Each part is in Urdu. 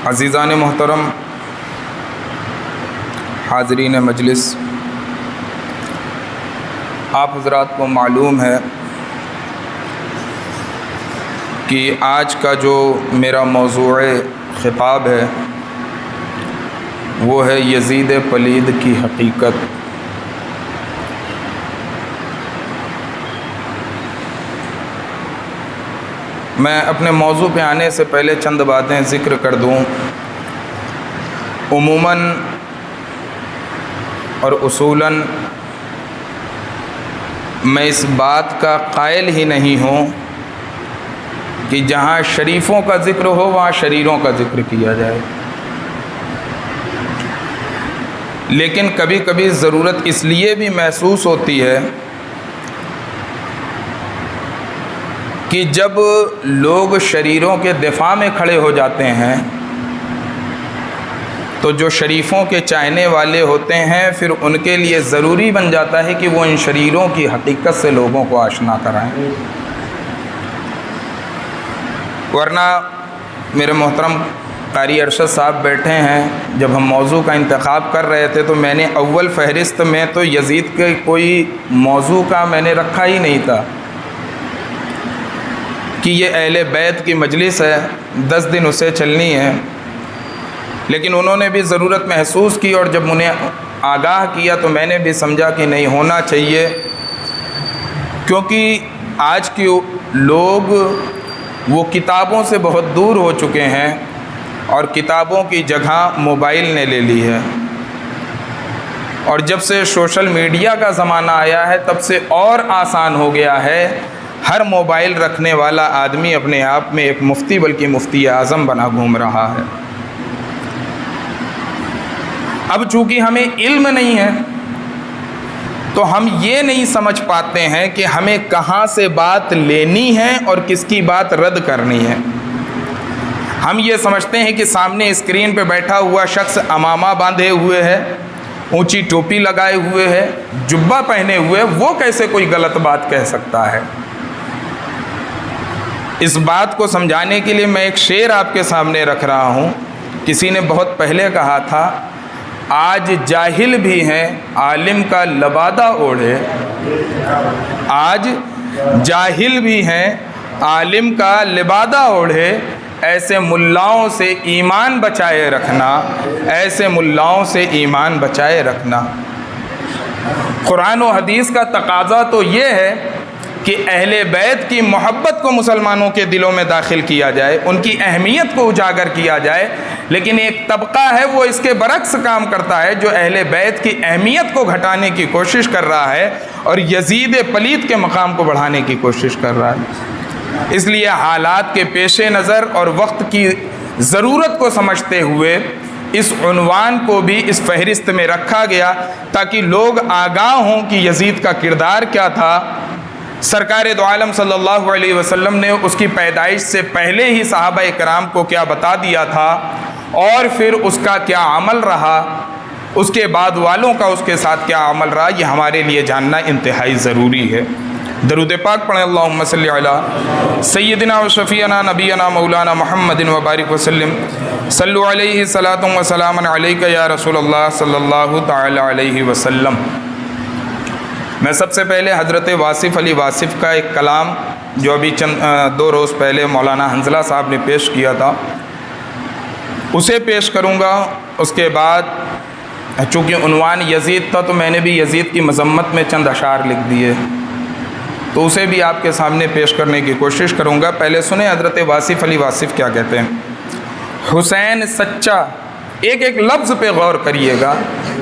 عزیزان محترم، حاضرین مجلس، آپ حضرات کو معلوم ہے کہ آج کا جو میرا موضوع خطاب ہے وہ ہے یزید پلید کی حقیقت۔ میں اپنے موضوع پہ آنے سے پہلے چند باتیں ذکر کر دوں۔ عموماً اور اصولاً میں اس بات کا قائل ہی نہیں ہوں کہ جہاں شریفوں کا ذکر ہو وہاں شریروں کا ذکر کیا جائے، لیکن کبھی کبھی ضرورت اس لیے بھی محسوس ہوتی ہے کہ جب لوگ شریروں کے دفاع میں کھڑے ہو جاتے ہیں تو جو شریفوں کے چاہنے والے ہوتے ہیں پھر ان کے لیے ضروری بن جاتا ہے کہ وہ ان شریروں کی حقیقت سے لوگوں کو آشنا کرائیں، ورنہ میرے محترم قاری ارشد صاحب بیٹھے ہیں، جب ہم موضوع کا انتخاب کر رہے تھے تو میں نے اول فہرست میں تو یزید کے کوئی موضوع کا میں نے رکھا ہی نہیں تھا کہ یہ اہل بیت کی مجلس ہے، 10 دن اسے چلنی ہے، لیکن انہوں نے بھی ضرورت محسوس کی اور جب انہیں آگاہ کیا تو میں نے بھی سمجھا کہ نہیں ہونا چاہیے، کیونکہ آج کے لوگ وہ کتابوں سے بہت دور ہو چکے ہیں اور کتابوں کی جگہ موبائل نے لے لی ہے، اور جب سے سوشل میڈیا کا زمانہ آیا ہے تب سے اور آسان ہو گیا ہے۔ ہر موبائل رکھنے والا آدمی اپنے آپ میں ایک مفتی بلکہ مفتی اعظم بنا گھوم رہا ہے۔ اب چونکہ ہمیں علم نہیں ہے تو ہم یہ نہیں سمجھ پاتے ہیں کہ ہمیں کہاں سے بات لینی ہے اور کس کی بات رد کرنی ہے۔ ہم یہ سمجھتے ہیں کہ سامنے اسکرین پہ بیٹھا ہوا شخص امامہ باندھے ہوئے ہے، اونچی ٹوپی لگائے ہوئے ہے، جبہ پہنے ہوئے، وہ کیسے کوئی غلط بات کہہ سکتا ہے۔ اس بات کو سمجھانے کے لیے میں ایک شعر آپ کے سامنے رکھ رہا ہوں۔ کسی نے بہت پہلے کہا تھا، آج جاہل بھی ہیں عالم کا لبادہ اوڑھے، آج جاہل بھی ہیں عالم کا لبادہ اوڑھے، ایسے ملاؤں سے ایمان بچائے رکھنا، ایسے ملاؤں سے ایمان بچائے رکھنا۔ قرآن و حدیث کا تقاضا تو یہ ہے کہ اہل بیت کی محبت کو مسلمانوں کے دلوں میں داخل کیا جائے، ان کی اہمیت کو اجاگر کیا جائے، لیکن ایک طبقہ ہے وہ اس کے برعکس کام کرتا ہے، جو اہل بیت کی اہمیت کو گھٹانے کی کوشش کر رہا ہے اور یزید پلید کے مقام کو بڑھانے کی کوشش کر رہا ہے۔ اس لیے حالات کے پیش نظر اور وقت کی ضرورت کو سمجھتے ہوئے اس عنوان کو بھی اس فہرست میں رکھا گیا تاکہ لوگ آگاہ ہوں کہ یزید کا کردار کیا تھا۔ سرکار دو عالم صلی اللہ علیہ وسلم نے اس کی پیدائش سے پہلے ہی صحابہ کرام کو کیا بتا دیا تھا اور پھر اس کا کیا عمل رہا، اس کے بعد والوں کا اس کے ساتھ کیا عمل رہا، یہ ہمارے لیے جاننا انتہائی ضروری ہے۔ درود پاک پڑھیں، اللہم صلی علی سیدنا و شفیعنا نبینا مولانا محمد وبارک وسلم، صلو علیہ صلاۃ و سلام علیک یا رسول اللہ صلی اللہ تعالی علیہ وسلم۔ میں سب سے پہلے حضرت واصف علی واصف کا ایک کلام جو ابھی 2 روز پہلے مولانا حنظلہ صاحب نے پیش کیا تھا اسے پیش کروں گا۔ اس کے بعد چونکہ عنوان یزید تھا تو میں نے بھی یزید کی مذمت میں چند اشعار لکھ دیے، تو اسے بھی آپ کے سامنے پیش کرنے کی کوشش کروں گا۔ پہلے سنیں حضرت واصف علی واصف کیا کہتے ہیں۔ حسین سچا، ایک ایک لفظ پہ غور کریے گا،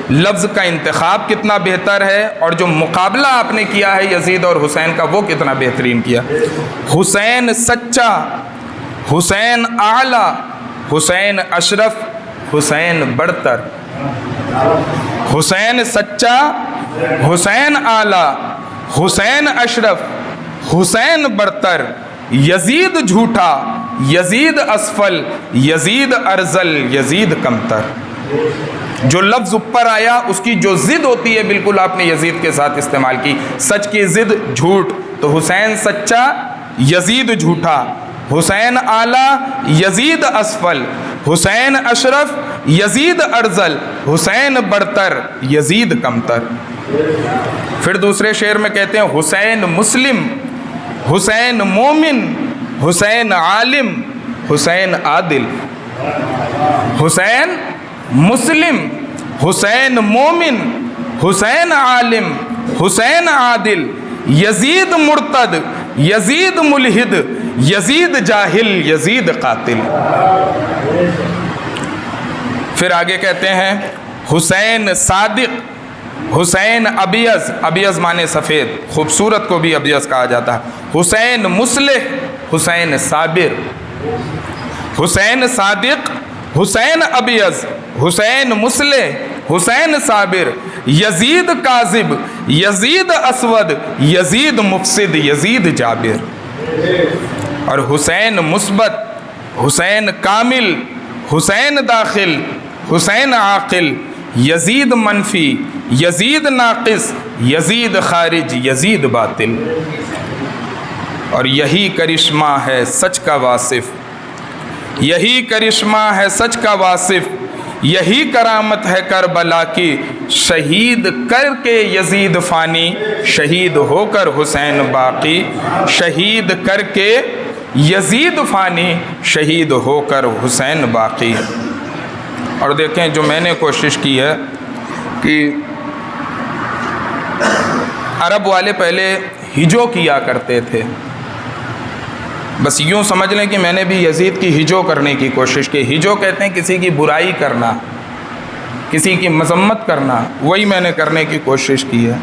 لفظ کا انتخاب کتنا بہتر ہے اور جو مقابلہ آپ نے کیا ہے یزید اور حسین کا وہ کتنا بہترین کیا۔ حسین سچا، حسین اعلیٰ، حسین اشرف، حسین برتر۔ حسین سچا، حسین اعلیٰ، حسین اشرف، حسین برتر، یزید جھوٹا، یزید اسفل، یزید ارذل، یزید کمتر۔ جو لفظ اوپر آیا اس کی جو ضد ہوتی ہے بالکل آپ نے یزید کے ساتھ استعمال کی، سچ کی ضد جھوٹ، تو حسین سچا، یزید جھوٹا، حسین اعلیٰ یزید اسفل، حسین اشرف یزید ارذل، حسین برتر یزید کمتر۔ پھر دوسرے شعر میں کہتے ہیں حسین مسلم، حسین مومن، حسین عالم، حسین عادل۔ حسین مسلم، حسین مومن، حسین عالم، حسین عادل، یزید مرتد، یزید ملحد، یزید جاہل، یزید قاتل۔ پھر آگے کہتے ہیں حسین صادق، حسین ابیض، ابیض مانے سفید، خوبصورت کو بھی ابیض کہا جاتا ہے، حسین مصلح، حسین صابر۔ حسین صادق، حسین ابیض، حسین مصلح، حسین صابر، یزید کاذب، یزید اسود، یزید مفسد، یزید جابر۔ اور حسین مثبت، حسین کامل، حسین داخل، حسین عاقل، یزید منفی، یزید ناقص، یزید خارج، یزید باطل۔ اور یہی کرشمہ ہے سچ کا واصف، یہی کرشمہ ہے سچ کا واصف، یہی کرامت ہے کربلا کی، شہید کر کے یزید فانی، شہید ہو کر حسین باقی، شہید کر کے یزید فانی، شہید ہو کر حسین باقی۔ اور دیکھیں جو میں نے کوشش کی ہے کہ عرب والے پہلے ہجو کیا کرتے تھے، بس یوں سمجھ لیں کہ میں نے بھی یزید کی ہجو کرنے کی کوشش کی۔ ہجو کہتے ہیں کسی کی برائی کرنا، کسی کی مذمت کرنا، وہی میں نے کرنے کی کوشش کی ہے۔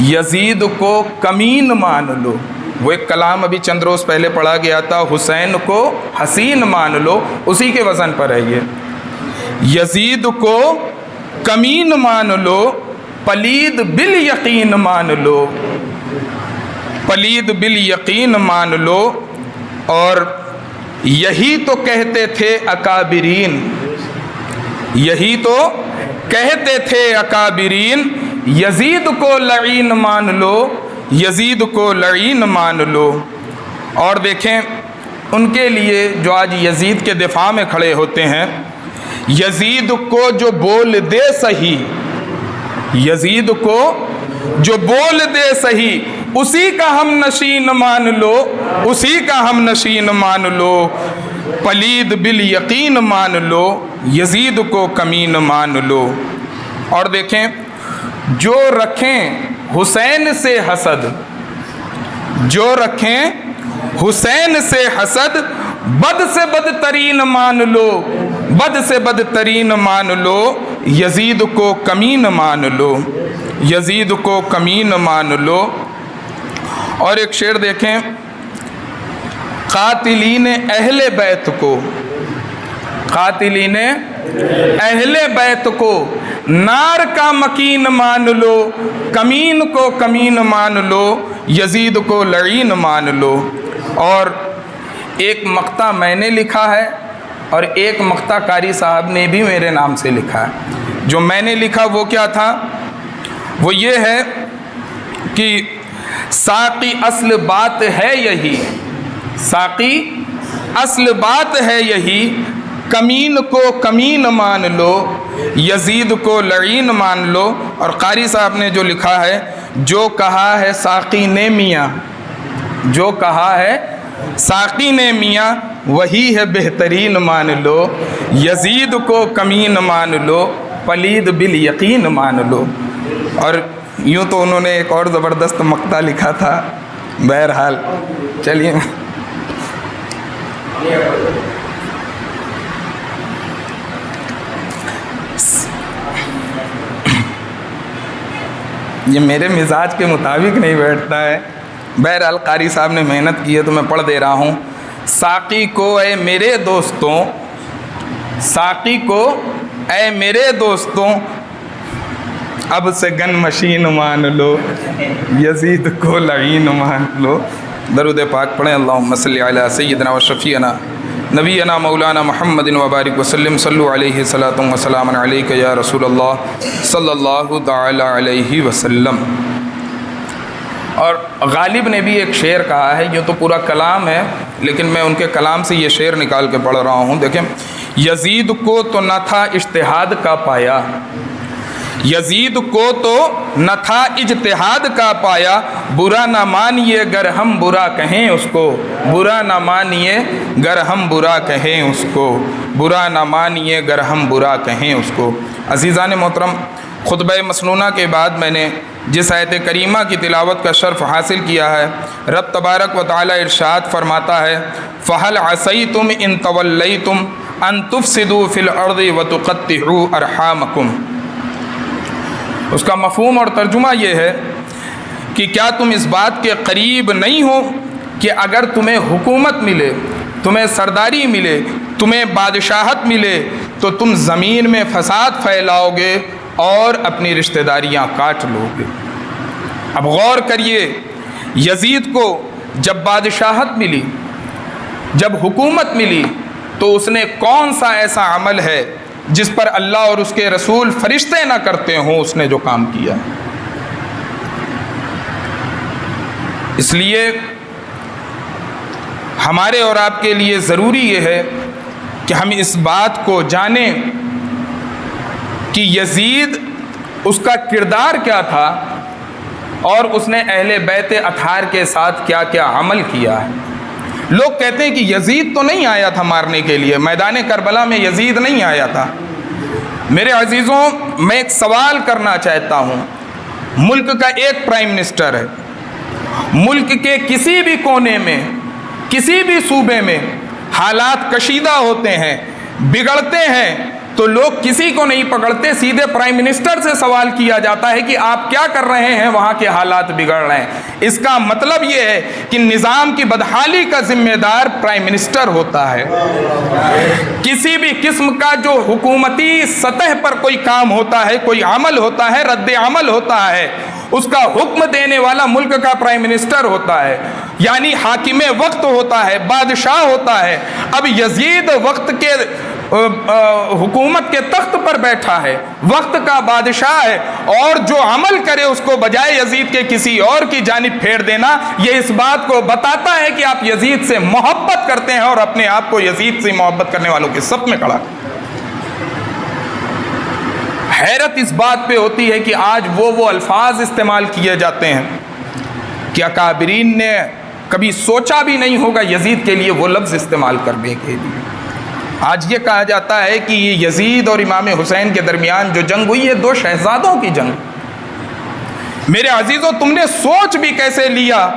یزید کو کمین مان لو، وہ ایک کلام ابھی چند روز پہلے پڑھا گیا تھا، حسین کو حسین مان لو، اسی کے وزن پر ہے یہ۔ یزید کو کمین مان لو، پلید بالیقین مان لو، پلید بالیقین مان لو۔ اور یہی تو کہتے تھے اکابرین، یہی تو کہتے تھے اکابرین، یزید کو لعین مان لو، یزید کو لعین مان لو۔ اور دیکھیں ان کے لیے جو آج یزید کے دفاع میں کھڑے ہوتے ہیں، یزید کو جو بول دے صحیح، یزید کو جو بول دے صحیح، اسی کا ہم نشین مان لو، اسی کا ہم نشین مان لو، پلید بالیقین مان لو، یزید کو کمین مان لو۔ اور دیکھیں جو رکھیں حسین سے حسد، جو رکھیں حسین سے حسد، بد سے بدترین مان لو، بد سے بدترین مان لو، یزید کو کمین مان لو، یزید کو کمین مان لو۔ اور ایک شعر دیکھیں، قاتلین اہل بیت کو، قاتلین اہل بیت کو نار کا مکین مان لو، کمین کو کمین مان لو، یزید کو لعین مان لو۔ اور ایک مقطع میں نے لکھا ہے اور ایک مقطع قاری صاحب نے بھی میرے نام سے لکھا ہے۔ جو میں نے لکھا وہ کیا تھا؟ وہ یہ ہے کہ ساقی اصل بات ہے یہی، ساقی اصل بات ہے یہی، کمین کو کمین مان لو، یزید کو لعین مان لو۔ اور قاری صاحب نے جو لکھا ہے، جو کہا ہے ساقی نے میاں، جو کہا ہے ساقی نے میاں، وہی ہے بہترین مان لو، یزید کو کمین مان لو، پلید بالیقین مان لو۔ اور یوں تو انہوں نے ایک اور زبردست مقطع لکھا تھا، بہرحال چلیے یہ میرے مزاج کے مطابق نہیں بیٹھتا ہے، بہرحال قاری صاحب نے محنت کی ہے تو میں پڑھ دے رہا ہوں۔ ساقی کو اے میرے دوستوں، ساقی کو اے میرے دوستوں، اب سے گن مشین مان لو، یزید کو لعین مان لو۔ درود پاک پڑھیں، اللہم صلی علی سیدنا و شفیعنا نبینا مولانا محمد وبارک وسلم، صلو علیہ صلاۃ و سلام علیک یا رسول اللہ صلی اللہ تعالی علیہ وسلم۔ اور غالب نے بھی ایک شعر کہا ہے، یہ تو پورا کلام ہے لیکن میں ان کے کلام سے یہ شعر نکال کے پڑھ رہا ہوں. دیکھیں، یزید کو تو نہ تھا اجتہاد کا پایا، یزید کو تو نہ تھا اجتہاد کا پایا، برا نہ مانیے گر ہم برا کہیں اس کو، برا نہ مانیے گر ہم برا کہیں اس کو، برا نہ مانیے گر ہم برا کہیں اس کو. عزیزان محترم، خطبہ مسنونہ کے بعد میں نے جس آیت کریمہ کی تلاوت کا شرف حاصل کیا ہے، رب تبارک و تعالی ارشاد فرماتا ہے فَهَلْ عَصَيْتُمْ إِن تَوَلَّيْتُمْ أَن تُفْسِدُوا فِي الْأَرْضِ وَتُقَطِّعُوا أَرْحَامَكُمْ. اس کا مفہوم اور ترجمہ یہ ہے کہ کیا تم اس بات کے قریب نہیں ہو کہ اگر تمہیں حکومت ملے، تمہیں سرداری ملے، تمہیں بادشاہت ملے تو تم زمین میں فساد پھیلاؤ گے اور اپنی رشتہ داریاں کاٹ لو گے. اب غور کریے، یزید کو جب بادشاہت ملی، جب حکومت ملی تو اس نے کون سا ایسا عمل ہے جس پر اللہ اور اس کے رسول فرشتے نہ کرتے ہوں اس نے جو کام کیا. اس لیے ہمارے اور آپ کے لیے ضروری یہ ہے کہ ہم اس بات کو جانیں کہ یزید اس کا کردار کیا تھا اور اس نے اہل بیت اطہار کے ساتھ کیا کیا عمل کیا ہے. لوگ کہتے ہیں کہ یزید تو نہیں آیا تھا مارنے کے لیے، میدان کربلا میں یزید نہیں آیا تھا. میرے عزیزوں، میں ایک سوال کرنا چاہتا ہوں. ملک کا ایک پرائم منسٹر ہے، ملک کے کسی بھی کونے میں، کسی بھی صوبے میں حالات کشیدہ ہوتے ہیں، بگڑتے ہیں تو لوگ کسی کو نہیں پکڑتے، سیدھے پرائم منسٹر سے سوال کیا جاتا ہے کہ آپ کیا کر رہے ہیں، وہاں کے حالات بگڑ رہے ہیں. اس کا مطلب یہ ہے کہ نظام کی بدحالی کا ذمہ دار پرائم منسٹر ہوتا ہے. کسی بھی قسم کا جو حکومتی سطح پر کوئی کام ہوتا ہے، کوئی عمل ہوتا ہے، رد عمل ہوتا ہے، اس کا حکم دینے والا ملک کا پرائم منسٹر ہوتا ہے، یعنی حاکم وقت ہوتا ہے، بادشاہ ہوتا ہے. اب یزید وقت کے حکومت کے تخت پر بیٹھا ہے، وقت کا بادشاہ ہے، اور جو عمل کرے اس کو بجائے یزید کے کسی اور کی جانب پھیر دینا، یہ اس بات کو بتاتا ہے کہ آپ یزید سے محبت کرتے ہیں اور اپنے آپ کو یزید سے محبت کرنے والوں کے صف میں کھڑا. حیرت اس بات پہ ہوتی ہے کہ آج وہ الفاظ استعمال کیے جاتے ہیں کہ اکابرین نے کبھی سوچا بھی نہیں ہوگا یزید کے لیے وہ لفظ استعمال کرنے کے لیے. آج یہ کہا جاتا ہے کہ یہ یزید اور امام حسین کے درمیان جو جنگ ہوئی ہے، دو شہزادوں کی جنگ. میرے عزیزوں، تم نے سوچ بھی کیسے لیا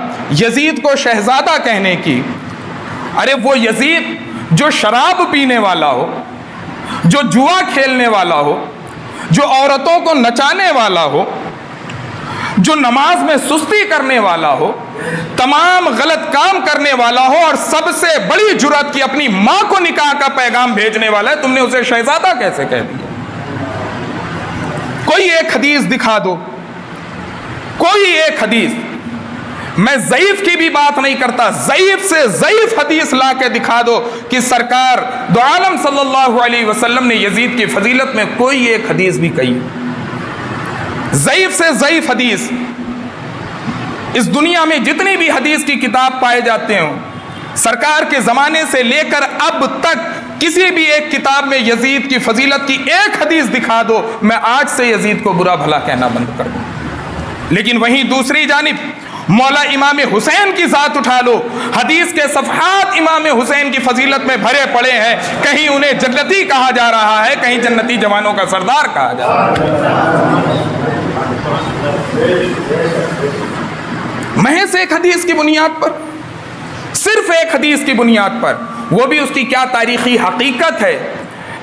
یزید کو شہزادہ کہنے کی؟ ارے وہ یزید جو شراب پینے والا ہو، جو جوا کھیلنے والا ہو، جو عورتوں کو نچانے والا ہو، جو نماز میں سستی کرنے والا ہو، تمام غلط کام کرنے والا ہو، اور سب سے بڑی جرأت کی اپنی ماں کو نکاح کا پیغام بھیجنے والا ہے، تم نے اسے شہزادہ کیسے کہہ دیا؟ کوئی ایک حدیث دکھا دو، کوئی ایک حدیث. میں ضعیف کی بھی بات نہیں کرتا، ضعیف سے ضعیف حدیث لا کے دکھا دو کہ سرکار دو عالم صلی اللہ علیہ وسلم نے یزید کی فضیلت میں کوئی ایک حدیث بھی کہی. ضعیف سے ضعیف حدیث. اس دنیا میں جتنی بھی حدیث کی کتاب پائے جاتے ہوں، سرکار کے زمانے سے لے کر اب تک کسی بھی ایک کتاب میں یزید کی فضیلت کی ایک حدیث دکھا دو، میں آج سے یزید کو برا بھلا کہنا بند کر دوں. لیکن وہیں دوسری جانب مولا امام حسین کی ذات اٹھا لو، حدیث کے صفحات امام حسین کی فضیلت میں بھرے پڑے ہیں. کہیں انہیں جنتی کہا جا رہا ہے، کہیں جنتی جوانوں کا سردار کہا جا رہا ہے. محض ایک حدیث کی بنیاد پر، صرف ایک حدیث کی بنیاد پر، وہ بھی اس کی کیا تاریخی حقیقت ہے،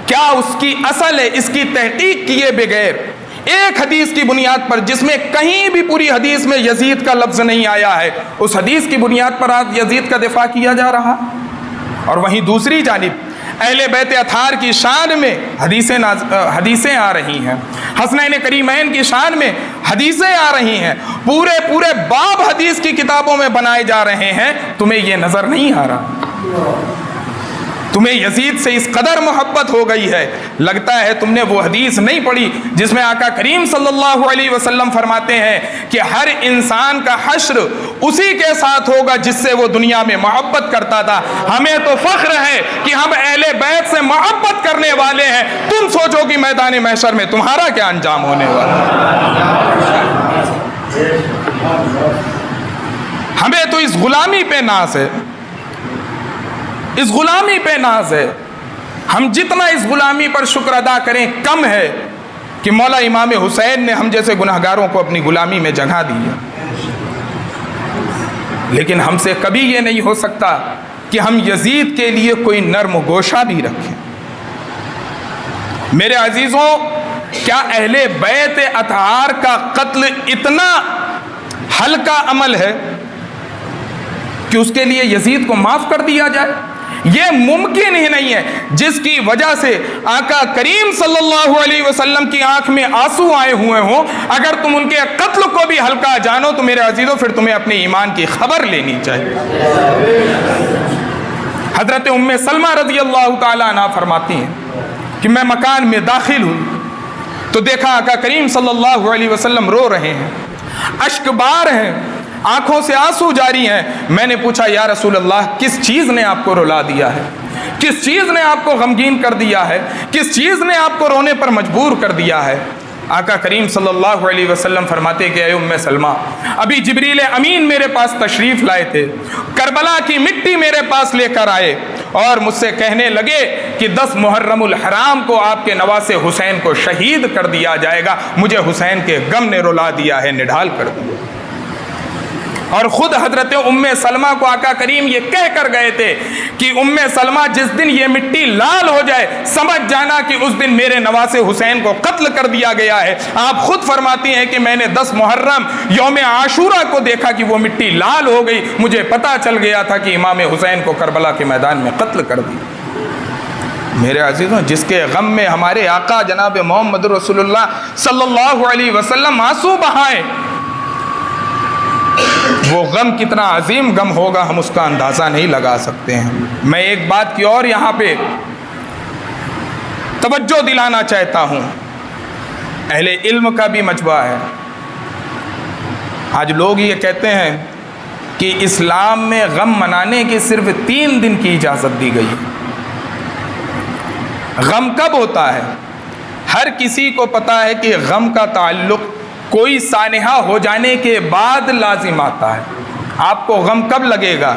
کیا اس کی اصل ہے، اس کی تحقیق کیے بغیر ایک حدیث کی بنیاد پر جس میں کہیں بھی پوری حدیث میں یزید کا لفظ نہیں آیا ہے، اس حدیث کی بنیاد پر آج یزید کا دفاع کیا جا رہا. اور وہیں دوسری جانب اہل بیت اطہار کی شان میں حدیثیں آ رہی ہیں، حسنین کریمین کی شان میں حدیثیں آ رہی ہیں، پورے باب حدیث کی کتابوں میں بنائے جا رہے ہیں. تمہیں یہ نظر نہیں آ رہا؟ تمہیں یزید سے اس قدر محبت ہو گئی ہے، لگتا ہے تم نے وہ حدیث نہیں پڑھی جس میں آقا کریم صلی اللہ علیہ وسلم فرماتے ہیں کہ ہر انسان کا حشر اسی کے ساتھ ہوگا جس سے وہ دنیا میں محبت کرتا تھا۔ ہمیں تو فخر ہے کہ ہم اہل بیت سے محبت کرنے والے ہیں، تم سوچو کہ میدان محشر میں تمہارا کیا انجام ہونے والا ہے۔ ہمیں تو اس غلامی پہ ناز ہے، اس غلامی پہ ناز ہے۔ ہم جتنا اس غلامی پر شکر ادا کریں کم ہے کہ مولا امام حسین نے ہم جیسے گناہگاروں کو اپنی غلامی میں جگہ دی ہے۔ لیکن ہم سے کبھی یہ نہیں ہو سکتا کہ ہم یزید کے لیے کوئی نرم گوشہ بھی رکھیں۔ میرے عزیزوں، کیا اہل بیت اطہار کا قتل اتنا ہلکا عمل ہے کہ اس کے لیے یزید کو معاف کر دیا جائے؟ یہ ممکن ہی نہیں ہے۔ جس کی وجہ سے آقا کریم صلی اللہ علیہ وسلم کی آنکھ میں آنسو آئے ہوئے ہوں، اگر تم ان کے قتل کو بھی ہلکا جانو تو میرے عزیزوں پھر تمہیں اپنے ایمان کی خبر لینی چاہیے۔ حضرت ام سلمہ رضی اللہ تعالیٰ عنہ فرماتی ہیں کہ میں مکان میں داخل ہوئی تو دیکھا آقا کریم صلی اللہ علیہ وسلم رو رہے ہیں، اشک بار ہیں، آنکھوں سے آنسو جاری ہیں۔ میں نے پوچھا یا رسول اللہ، کس چیز نے آپ کو رلا دیا ہے؟ کس چیز نے آپ کو غمگین کر دیا ہے؟ کس چیز نے آپ کو رونے پر مجبور کر دیا ہے؟ آقا کریم صلی اللہ علیہ وسلم فرماتے کہ اے ام سلمہ، ابھی جبریل امین میرے پاس تشریف لائے تھے، کربلا کی مٹی میرے پاس لے کر آئے اور مجھ سے کہنے لگے کہ 10 محرم الحرام کو آپ کے نواسے حسین کو شہید کر دیا جائے گا۔ مجھے حسین کے غم نے رلا دیا ہے، نڈھال کر دیا۔ اور خود حضرت ام سلمہ کو آقا کریم یہ کہہ کر گئے تھے کہ ام سلمہ جس دن یہ مٹی لال ہو جائے سمجھ جانا کہ اس دن میرے نواسے حسین کو قتل کر دیا گیا ہے۔ آپ خود فرماتی ہیں کہ میں نے 10 محرم یوم عاشورہ کو دیکھا کہ وہ مٹی لال ہو گئی، مجھے پتا چل گیا تھا کہ امام حسین کو کربلا کے میدان میں قتل کر دیا۔ میرے عزیزوں، جس کے غم میں ہمارے آقا جناب محمد رسول اللہ صلی اللہ علیہ وسلم آنسو بہائے، وہ غم کتنا عظیم غم ہوگا ہم اس کا اندازہ نہیں لگا سکتے ہیں۔ میں ایک بات کی اور یہاں پہ توجہ دلانا چاہتا ہوں، اہل علم کا بھی مجمع ہے۔ آج لوگ یہ کہتے ہیں کہ اسلام میں غم منانے کی صرف 3 دن کی اجازت دی گئی۔ غم کب ہوتا ہے؟ ہر کسی کو پتا ہے کہ غم کا تعلق کوئی سانحہ ہو جانے کے بعد لازم آتا ہے۔ آپ کو غم کب لگے گا؟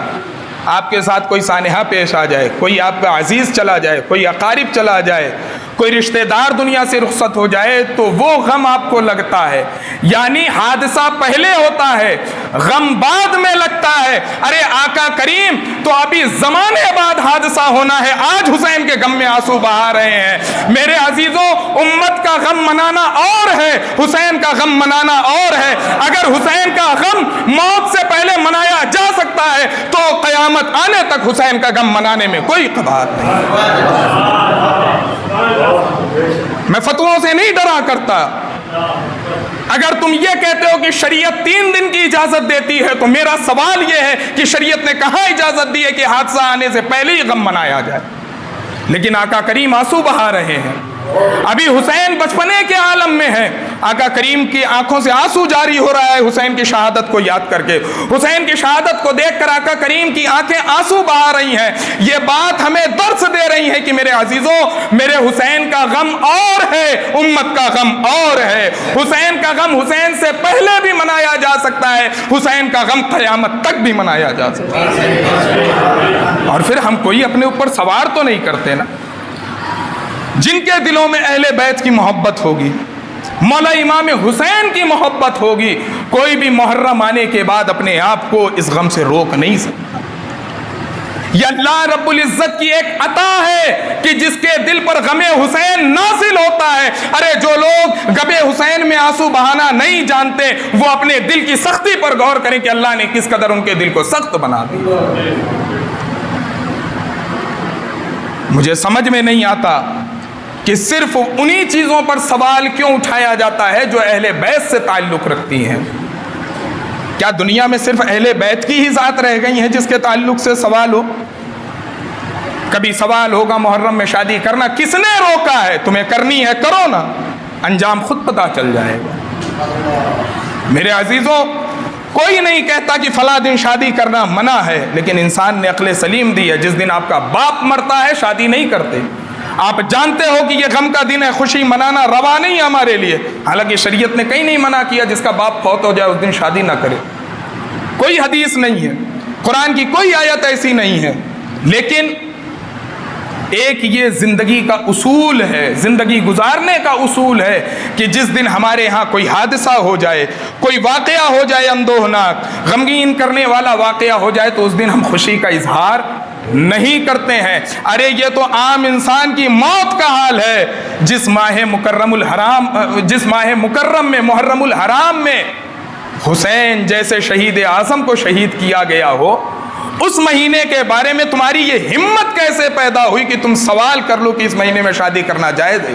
آپ کے ساتھ کوئی سانحہ پیش آ جائے، کوئی آپ کا عزیز چلا جائے، کوئی اقارب چلا جائے، کوئی رشتہ دار دنیا سے رخصت ہو جائے تو وہ غم آپ کو لگتا ہے۔ یعنی حادثہ پہلے ہوتا ہے، غم بعد میں لگتا ہے۔ ارے آقا کریم تو ابھی زمانے بعد حادثہ ہونا ہے، آج حسین کے غم میں آنسو بہا رہے ہیں۔ میرے عزیزوں، امت کا غم منانا اور ہے، حسین کا غم منانا اور ہے۔ اگر حسین کا غم موت سے پہلے منایا جا سکتا ہے تو قیامت آنے تک حسین کا غم منانے میں کوئی قباحت نہیں۔ میں فتووں سے نہیں ڈرا کرتا۔ اگر تم یہ کہتے ہو کہ شریعت 3 دن کی اجازت دیتی ہے تو میرا سوال یہ ہے کہ شریعت نے کہاں اجازت دی ہے کہ حادثہ آنے سے پہلے ہی غم منایا جائے؟ لیکن آقا کریم آنسو بہا رہے ہیں، ابھی حسین بچپنے کے عالم میں ہے، آقا کریم کی آنکھوں سے آنسو جاری ہو رہا ہے حسین کی شہادت کو یاد کر کے، حسین کی شہادت کو دیکھ کر آقا کریم کی آنکھیں آنسو بہا رہی ہیں۔ یہ بات ہمیں درس دے رہی ہے کہ میرے عزیزوں، میرے حسین کا غم اور ہے، امت کا غم اور ہے۔ حسین کا غم حسین سے پہلے بھی منایا جا سکتا ہے، حسین کا غم قیامت تک بھی منایا جا سکتا ہے۔ اور پھر ہم کوئی اپنے اوپر سوار تو نہیں کرتے نا۔ جن کے دلوں میں اہل بیت کی محبت ہوگی، مولا امام حسین کی محبت ہوگی، کوئی بھی محرم آنے کے بعد اپنے آپ کو اس غم سے روک نہیں سکتا۔ یہ اللہ رب العزت کی ایک عطا ہے کہ جس کے دل پر غم حسین نازل ہوتا ہے۔ ارے جو لوگ غم حسین میں آنسو بہانا نہیں جانتے وہ اپنے دل کی سختی پر غور کریں کہ اللہ نے کس قدر ان کے دل کو سخت بنا دیا۔ مجھے سمجھ میں نہیں آتا کہ صرف انہی چیزوں پر سوال کیوں اٹھایا جاتا ہے جو اہل بیت سے تعلق رکھتی ہیں۔ کیا دنیا میں صرف اہل بیت کی ہی ذات رہ گئی ہیں جس کے تعلق سے سوال ہو؟ کبھی سوال ہوگا محرم میں شادی کرنا کس نے روکا ہے؟ تمہیں کرنی ہے کرو نا، انجام خود پتہ چل جائے گا۔ میرے عزیزوں، کوئی نہیں کہتا کہ فلاں دن شادی کرنا منع ہے، لیکن انسان نے عقل سلیم دی ہے، جس دن آپ کا باپ مرتا ہے شادی نہیں کرتے۔ آپ جانتے ہو کہ یہ غم کا دن ہے، خوشی منانا روا نہیں ہمارے لیے، حالانکہ شریعت نے کہیں نہیں منع کیا جس کا باپ فوت ہو جائے اس دن شادی نہ کرے، کوئی حدیث نہیں ہے، قرآن کی کوئی آیت ایسی نہیں ہے۔ لیکن ایک یہ زندگی کا اصول ہے، زندگی گزارنے کا اصول ہے کہ جس دن ہمارے ہاں کوئی حادثہ ہو جائے، کوئی واقعہ ہو جائے اندوہناک، غمگین کرنے والا واقعہ ہو جائے، تو اس دن ہم خوشی کا اظہار نہیں کرتے ہیں۔ ارے یہ تو عام انسان کی موت کا حال ہے، جس ماہ مکرم میں محرم الحرام میں حسین جیسے شہید اعظم کو شہید کیا گیا ہو، اس مہینے کے بارے میں تمہاری یہ ہمت کیسے پیدا ہوئی کہ تم سوال کر لو کہ اس مہینے میں شادی کرنا جائز ہے؟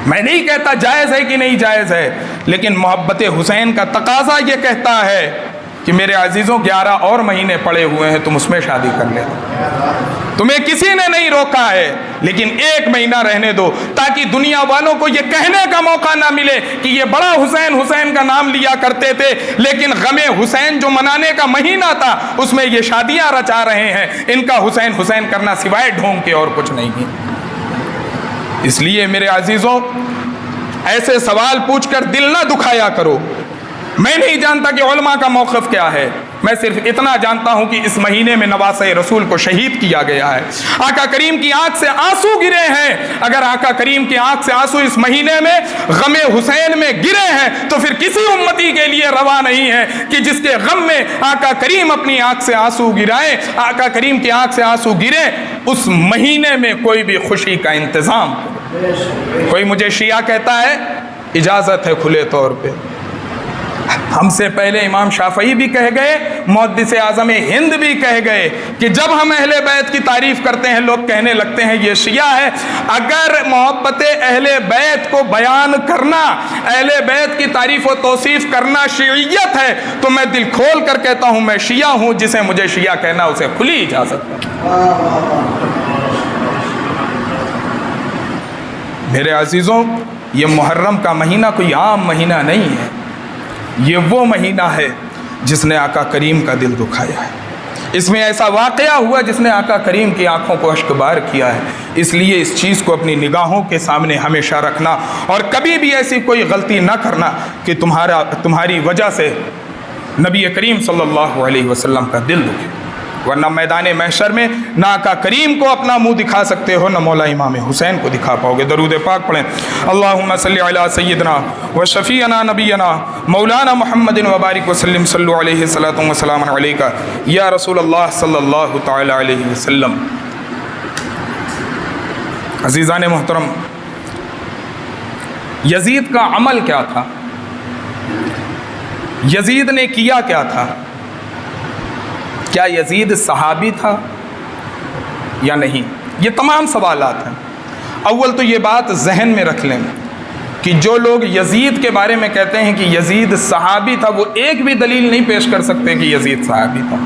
میں نہیں کہتا جائز ہے کہ نہیں جائز ہے، لیکن محبت حسین کا تقاضا یہ کہتا ہے کہ میرے عزیزوں 11 اور مہینے پڑے ہوئے ہیں، تم اس میں شادی کر لے، تمہیں کسی نے نہیں روکا ہے، لیکن ایک مہینہ رہنے دو تاکہ دنیا والوں کو یہ کہنے کا موقع نہ ملے کہ یہ بڑا حسین حسین کا نام لیا کرتے تھے، لیکن غم حسین جو منانے کا مہینہ تھا اس میں یہ شادیاں رچا رہے ہیں، ان کا حسین حسین کرنا سوائے ڈھونگ کے اور کچھ نہیں ہے۔ اس لیے میرے عزیزوں، ایسے سوال پوچھ کر دل نہ دکھایا کرو۔ میں نہیں جانتا کہ علماء کا موقف کیا ہے، میں صرف اتنا جانتا ہوں کہ اس مہینے میں نواسہ رسول کو شہید کیا گیا ہے، آقا کریم کی آنکھ سے آنسو گرے ہیں۔ اگر آقا کریم کی آنکھ سے آنسو اس مہینے میں غم حسین میں گرے ہیں تو پھر کسی امتی کے لیے روا نہیں ہے کہ جس کے غم میں آقا کریم اپنی آنکھ سے آنسو گرائیں، آقا کریم کی آنکھ سے آنسو گرے، اس مہینے میں کوئی بھی خوشی کا انتظام۔ کوئی مجھے شیعہ کہتا ہے اجازت ہے کھلے طور پہ، ہم سے پہلے امام شافعی بھی کہہ گئے، محدث اعظم ہند بھی کہہ گئے کہ جب ہم اہل بیت کی تعریف کرتے ہیں لوگ کہنے لگتے ہیں یہ شیعہ ہے۔ اگر محبت اہل بیت کو بیان کرنا، اہل بیت کی تعریف و توصیف کرنا شیعیت ہے تو میں دل کھول کر کہتا ہوں میں شیعہ ہوں، جسے مجھے شیعہ کہنا اسے کھلی اجازت ہے۔ میرے عزیزوں، یہ محرم کا مہینہ کوئی عام مہینہ نہیں ہے، یہ وہ مہینہ ہے جس نے آقا کریم کا دل دکھایا ہے، اس میں ایسا واقعہ ہوا جس نے آقا کریم کی آنکھوں کو اشکبار کیا ہے۔ اس لیے اس چیز کو اپنی نگاہوں کے سامنے ہمیشہ رکھنا اور کبھی بھی ایسی کوئی غلطی نہ کرنا کہ تمہاری وجہ سے نبی کریم صلی اللہ علیہ وسلم کا دل دکھے، ورنہ میدان محشر میں نہ آقا کریم کو اپنا منہ دکھا سکتے ہو، نہ مولا امام حسین کو دکھا پاؤ گے۔ درود پاک پڑھیں۔ اللہم صلی علی سیدنا و شفیعنا نبینا مولانا محمد وبارک وسلم، صلو علیہ الصلاۃ والسلام علیکہ یا رسول اللہ صلی اللہ تعالی علیہ وسلم۔ عزیزان محترم، یزید کا عمل کیا تھا؟ یزید نے کیا کیا تھا؟ کیا یزید صحابی تھا یا نہیں؟ یہ تمام سوالات ہیں۔ اول تو یہ بات ذہن میں رکھ لیں کہ جو لوگ یزید کے بارے میں کہتے ہیں کہ یزید صحابی تھا، وہ ایک بھی دلیل نہیں پیش کر سکتے کہ یزید صحابی تھا،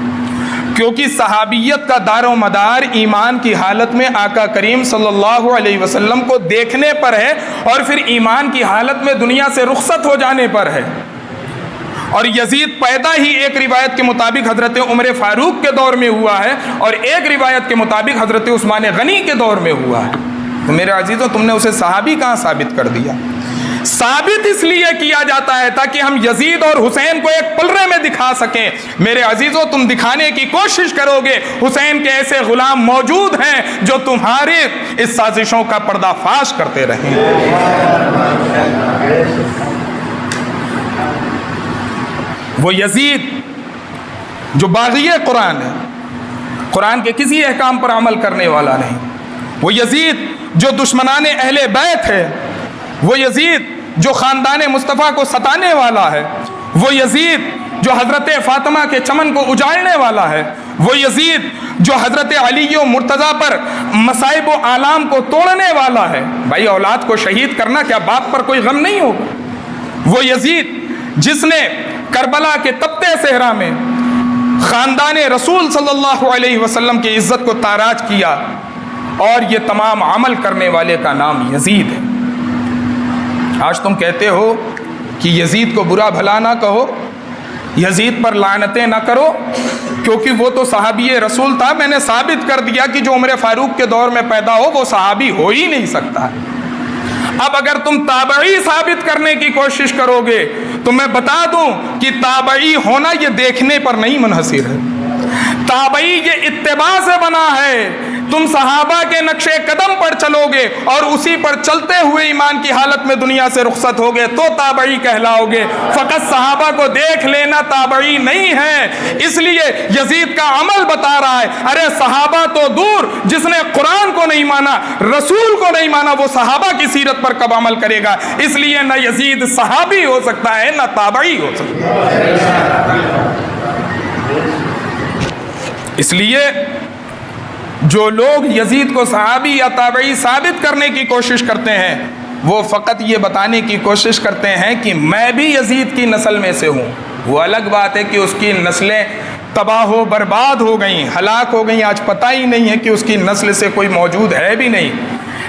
کیونکہ صحابیت کا دار و مدار ایمان کی حالت میں آقا کریم صلی اللہ علیہ وسلم کو دیکھنے پر ہے اور پھر ایمان کی حالت میں دنیا سے رخصت ہو جانے پر ہے۔ اور یزید پیدا ہی ایک روایت کے مطابق حضرت عمر فاروق کے دور میں ہوا ہے اور ایک روایت کے مطابق حضرت عثمان غنی کے دور میں ہوا ہے۔ تو میرے عزیزوں، تم نے اسے صحابی کہاں ثابت کر دیا؟ ثابت اس لیے کیا جاتا ہے تاکہ ہم یزید اور حسین کو ایک پلڑے میں دکھا سکیں۔ میرے عزیزوں، تم دکھانے کی کوشش کرو گے حسین کے ایسے غلام موجود ہیں جو تمہارے اس سازشوں کا پردہ فاش کرتے رہیں۔ وہ یزید جو باغی قرآن ہے، قرآن کے کسی احکام پر عمل کرنے والا نہیں، وہ یزید جو دشمنان اہل بیت ہے، وہ یزید جو خاندان مصطفیٰ کو ستانے والا ہے، وہ یزید جو حضرت فاطمہ کے چمن کو اجاڑنے والا ہے، وہ یزید جو حضرت علی و مرتضیٰ پر مصائب و آلام کو توڑنے والا ہے۔ بھائی، اولاد کو شہید کرنا کیا باپ پر کوئی غم نہیں ہوگا؟ وہ یزید جس نے کربلا کے تپتے صحرا میں خاندان رسول صلی اللہ علیہ وسلم کی عزت کو تاراج کیا، اور یہ تمام عمل کرنے والے کا نام یزید ہے۔ آج تم کہتے ہو کہ یزید کو برا بھلا نہ کہو، یزید پر لعنتیں نہ کرو، کیونکہ وہ تو صحابی رسول تھا۔ میں نے ثابت کر دیا کہ جو عمر فاروق کے دور میں پیدا ہو وہ صحابی ہو ہی نہیں سکتا۔ اب اگر تم تابعی ثابت کرنے کی کوشش کرو گے تو میں بتا دوں کہ تابعی ہونا یہ دیکھنے پر نہیں منحصر ہے، تابعی یہ اتباع سے بنا ہے۔ تم صحابہ کے نقش قدم پر چلو گے اور اسی پر چلتے ہوئے ایمان کی حالت میں دنیا سے رخصت ہوگے تو تابعی کہلاؤ گے۔ فقط صحابہ کو دیکھ لینا تابعی نہیں ہے۔ اس لیے یزید کا عمل بتا رہا ہے، ارے صحابہ تو دور، جس نے قرآن کو نہیں مانا، رسول کو نہیں مانا، وہ صحابہ کی سیرت پر کب عمل کرے گا؟ اس لیے نہ یزید صحابی ہو سکتا ہے نہ تابعی ہو سکتا ہے۔ اس لیے جو لوگ یزید کو صحابی یا تابعی ثابت کرنے کی کوشش کرتے ہیں وہ فقط یہ بتانے کی کوشش کرتے ہیں کہ میں بھی یزید کی نسل میں سے ہوں۔ وہ الگ بات ہے کہ اس کی نسلیں تباہ و برباد ہو گئیں، ہلاک ہو گئیں، آج پتہ ہی نہیں ہے کہ اس کی نسل سے کوئی موجود ہے بھی نہیں،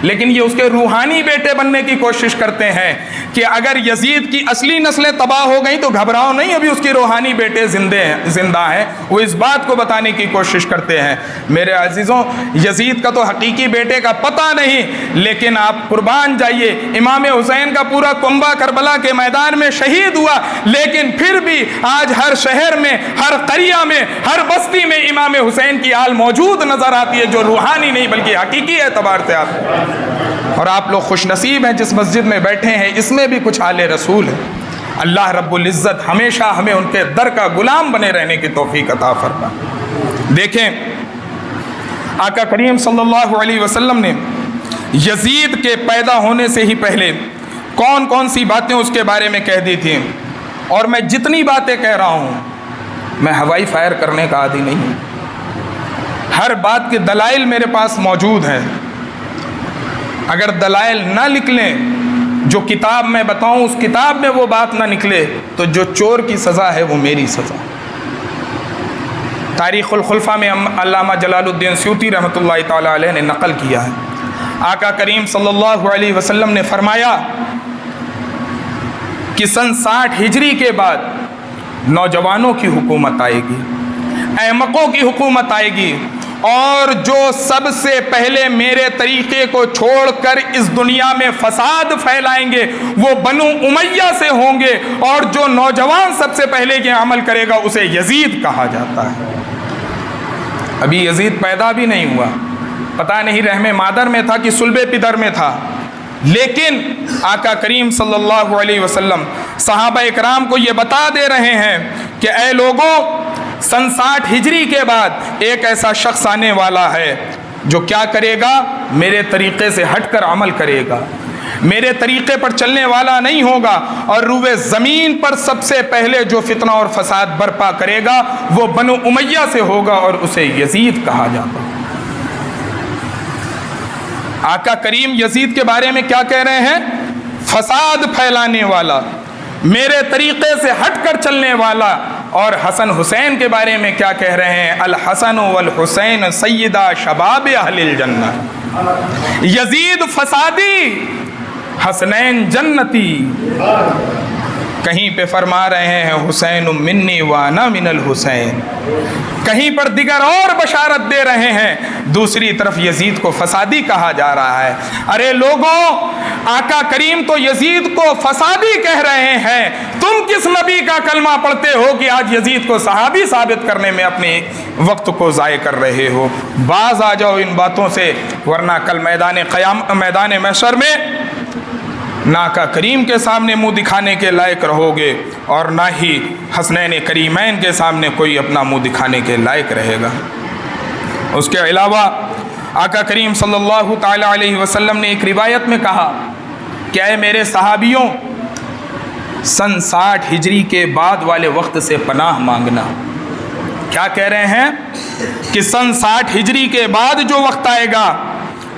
لیکن یہ اس کے روحانی بیٹے بننے کی کوشش کرتے ہیں کہ اگر یزید کی اصلی نسلیں تباہ ہو گئیں تو گھبراؤ نہیں، ابھی اس کی روحانی بیٹے زندہ ہیں۔ وہ اس بات کو بتانے کی کوشش کرتے ہیں۔ میرے عزیزوں، یزید کا تو حقیقی بیٹے کا پتہ نہیں، لیکن آپ قربان جائیے، امام حسین کا پورا کنبہ کربلا کے میدان میں شہید ہوا، لیکن پھر بھی آج ہر شہر میں، ہر قریہ میں، ہر بستی میں امام حسین کی آل موجود نظر آتی ہے، جو روحانی نہیں بلکہ حقیقی اعتبار سے آتی ہے۔ اور آپ لوگ خوش نصیب ہیں جس مسجد میں بیٹھے ہیں، اس میں بھی کچھ آل رسول ہے۔ اللہ رب العزت ہمیشہ ہمیں ان کے در کا غلام بنے رہنے کی توفیق عطا فرمائے۔ دیکھیں، آقا کریم صلی اللہ علیہ وسلم نے یزید کے پیدا ہونے سے ہی پہلے کون کون سی باتیں اس کے بارے میں کہہ دی تھیں، اور میں جتنی باتیں کہہ رہا ہوں میں ہوائی فائر کرنے کا عادی نہیں ہوں۔ ہر بات کے دلائل میرے پاس موجود ہیں۔ اگر دلائل نہ نکلیں، جو کتاب میں بتاؤں اس کتاب میں وہ بات نہ نکلے، تو جو چور کی سزا ہے وہ میری سزا۔ تاریخ الخلفاء میں علامہ جلال الدین سیوطی رحمۃ اللہ تعالی علیہ نے نقل کیا ہے، آقا کریم صلی اللہ علیہ وسلم نے فرمایا کہ سن 60 ہجری کے بعد نوجوانوں کی حکومت آئے گی، احمقوں کی حکومت آئے گی، اور جو سب سے پہلے میرے طریقے کو چھوڑ کر اس دنیا میں فساد پھیلائیں گے وہ بنو امیہ سے ہوں گے، اور جو نوجوان سب سے پہلے یہ عمل کرے گا اسے یزید کہا جاتا ہے۔ ابھی یزید پیدا بھی نہیں ہوا، پتہ نہیں رحم مادر میں تھا کہ صلب پدر میں تھا، لیکن آقا کریم صلی اللہ علیہ وسلم صحابہ اکرام کو یہ بتا دے رہے ہیں کہ اے لوگوں، سن 60 ہجری کے بعد ایک ایسا شخص آنے والا ہے جو کیا کرے گا؟ میرے طریقے سے ہٹ کر عمل کرے گا، میرے طریقے پر چلنے والا نہیں ہوگا، اور روئے زمین پر سب سے پہلے جو فتنہ اور فساد برپا کرے گا وہ بنو امیہ سے ہوگا، اور اسے یزید کہا جاتا ہے۔ آقا کریم یزید کے بارے میں کیا کہہ رہے ہیں؟ فساد پھیلانے والا، میرے طریقے سے ہٹ کر چلنے والا۔ اور حسن حسین کے بارے میں کیا کہہ رہے ہیں؟ الحسن والحسین سیدہ شباب اہل الجنہ، یزید فسادی، حسنین جنتی۔ کہیں پہ فرما رہے ہیں حسین منی وانا من الحسین، کہیں پر دیگر اور بشارت دے رہے ہیں، دوسری طرف یزید کو فسادی کہا جا رہا ہے۔ ارے لوگوں، آقا کریم تو یزید کو فسادی کہہ رہے ہیں، تم کس نبی کا کلمہ پڑھتے ہو کہ آج یزید کو صحابی ثابت کرنے میں اپنے وقت کو ضائع کر رہے ہو؟ باز آ جاؤ ان باتوں سے، ورنہ کل میدان محشر میں نہ آقا کریم کے سامنے منہ دکھانے کے لائق رہو گے، اور نہ ہی حسنین کریمین کے سامنے کوئی اپنا منہ دکھانے کے لائق رہے گا۔ اس کے علاوہ آقا کریم صلی اللہ تعالی علیہ وسلم نے ایک روایت میں کہا کہ اے میرے صحابیوں، سن 60 ہجری کے بعد والے وقت سے پناہ مانگنا۔ کیا کہہ رہے ہیں؟ کہ سن 60 ہجری کے بعد جو وقت آئے گا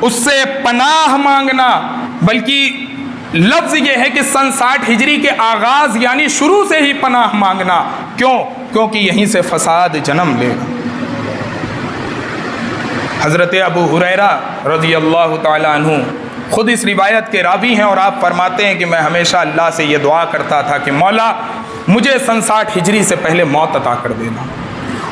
اس سے پناہ مانگنا، بلکہ لفظ یہ ہے کہ سن 60 ہجری کے آغاز یعنی شروع سے ہی پناہ مانگنا۔ کیوں؟ کیونکہ یہیں سے فساد جنم لے گا۔ حضرت ابو ہریرہ رضی اللہ تعالیٰ عنہ خود اس روایت کے راوی ہیں، اور آپ فرماتے ہیں کہ میں ہمیشہ اللہ سے یہ دعا کرتا تھا کہ مولا مجھے 67 ہجری سے پہلے موت عطا کر دینا،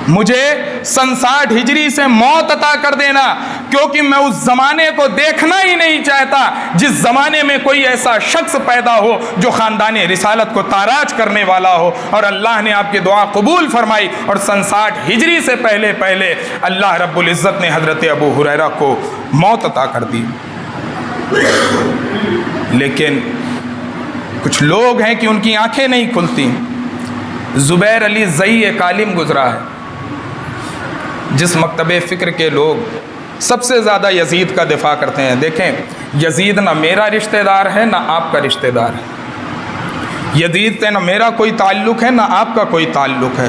مجھے 67 ہجری سے موت عطا کر دینا، کیونکہ میں اس زمانے کو دیکھنا ہی نہیں چاہتا جس زمانے میں کوئی ایسا شخص پیدا ہو جو خاندان رسالت کو تاراج کرنے والا ہو۔ اور اللہ نے آپ کی دعا قبول فرمائی، اور 67 ہجری سے پہلے اللہ رب العزت نے حضرت ابو ہریرہ کو موت عطا کر دی۔ لیکن کچھ لوگ ہیں کہ ان کی آنکھیں نہیں کھلتی۔ زبیر علی زئی ایک عالم گزرا ہے جس مکتب فکر کے لوگ سب سے زیادہ یزید کا دفاع کرتے ہیں۔ دیکھیں، یزید نہ میرا رشتہ دار ہے نہ آپ کا رشتہ دار ہے، یزید سے نہ میرا کوئی تعلق ہے نہ آپ کا کوئی تعلق ہے،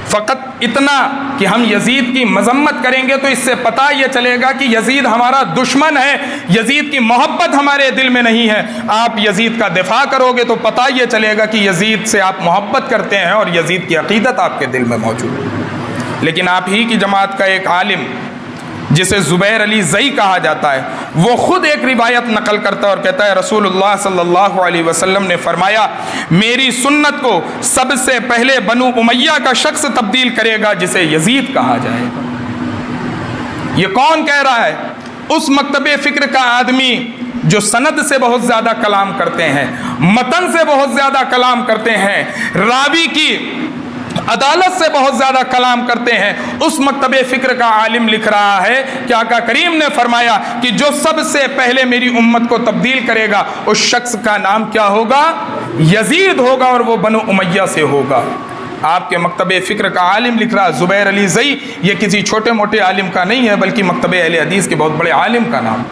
فقط اتنا کہ ہم یزید کی مذمت کریں گے تو اس سے پتہ یہ چلے گا کہ یزید ہمارا دشمن ہے، یزید کی محبت ہمارے دل میں نہیں ہے۔ آپ یزید کا دفاع کرو گے تو پتہ یہ چلے گا کہ یزید سے آپ محبت کرتے ہیں اور یزید کی عقیدت آپ کے دل میں موجود ہے۔ لیکن آپ ہی کی جماعت کا ایک عالم جسے زبیر علی زئی کہا جاتا ہے، وہ خود ایک روایت نقل کرتا ہے اور کہتا ہے رسول اللہ صلی اللہ علیہ وسلم نے فرمایا میری سنت کو سب سے پہلے بنو امیہ کا شخص تبدیل کرے گا جسے یزید کہا جائے گا۔ یہ کون کہہ رہا ہے؟ اس مکتب فکر کا آدمی جو سند سے بہت زیادہ کلام کرتے ہیں، متن سے بہت زیادہ کلام کرتے ہیں، راوی کی عدالت سے بہت زیادہ کلام کرتے ہیں۔ اس مکتب فکر کا عالم لکھ رہا ہے کہ آقا کریم نے فرمایا کہ جو سب سے پہلے میری امت کو تبدیل کرے گا اس شخص کا نام کیا ہوگا؟ یزید ہوگا، اور وہ بنو امیہ سے ہوگا۔ آپ کے مکتب فکر کا عالم لکھ رہا زبیر علی زئی، یہ کسی چھوٹے موٹے عالم کا نہیں ہے بلکہ مکتب اہل حدیث کے بہت بڑے عالم کا نام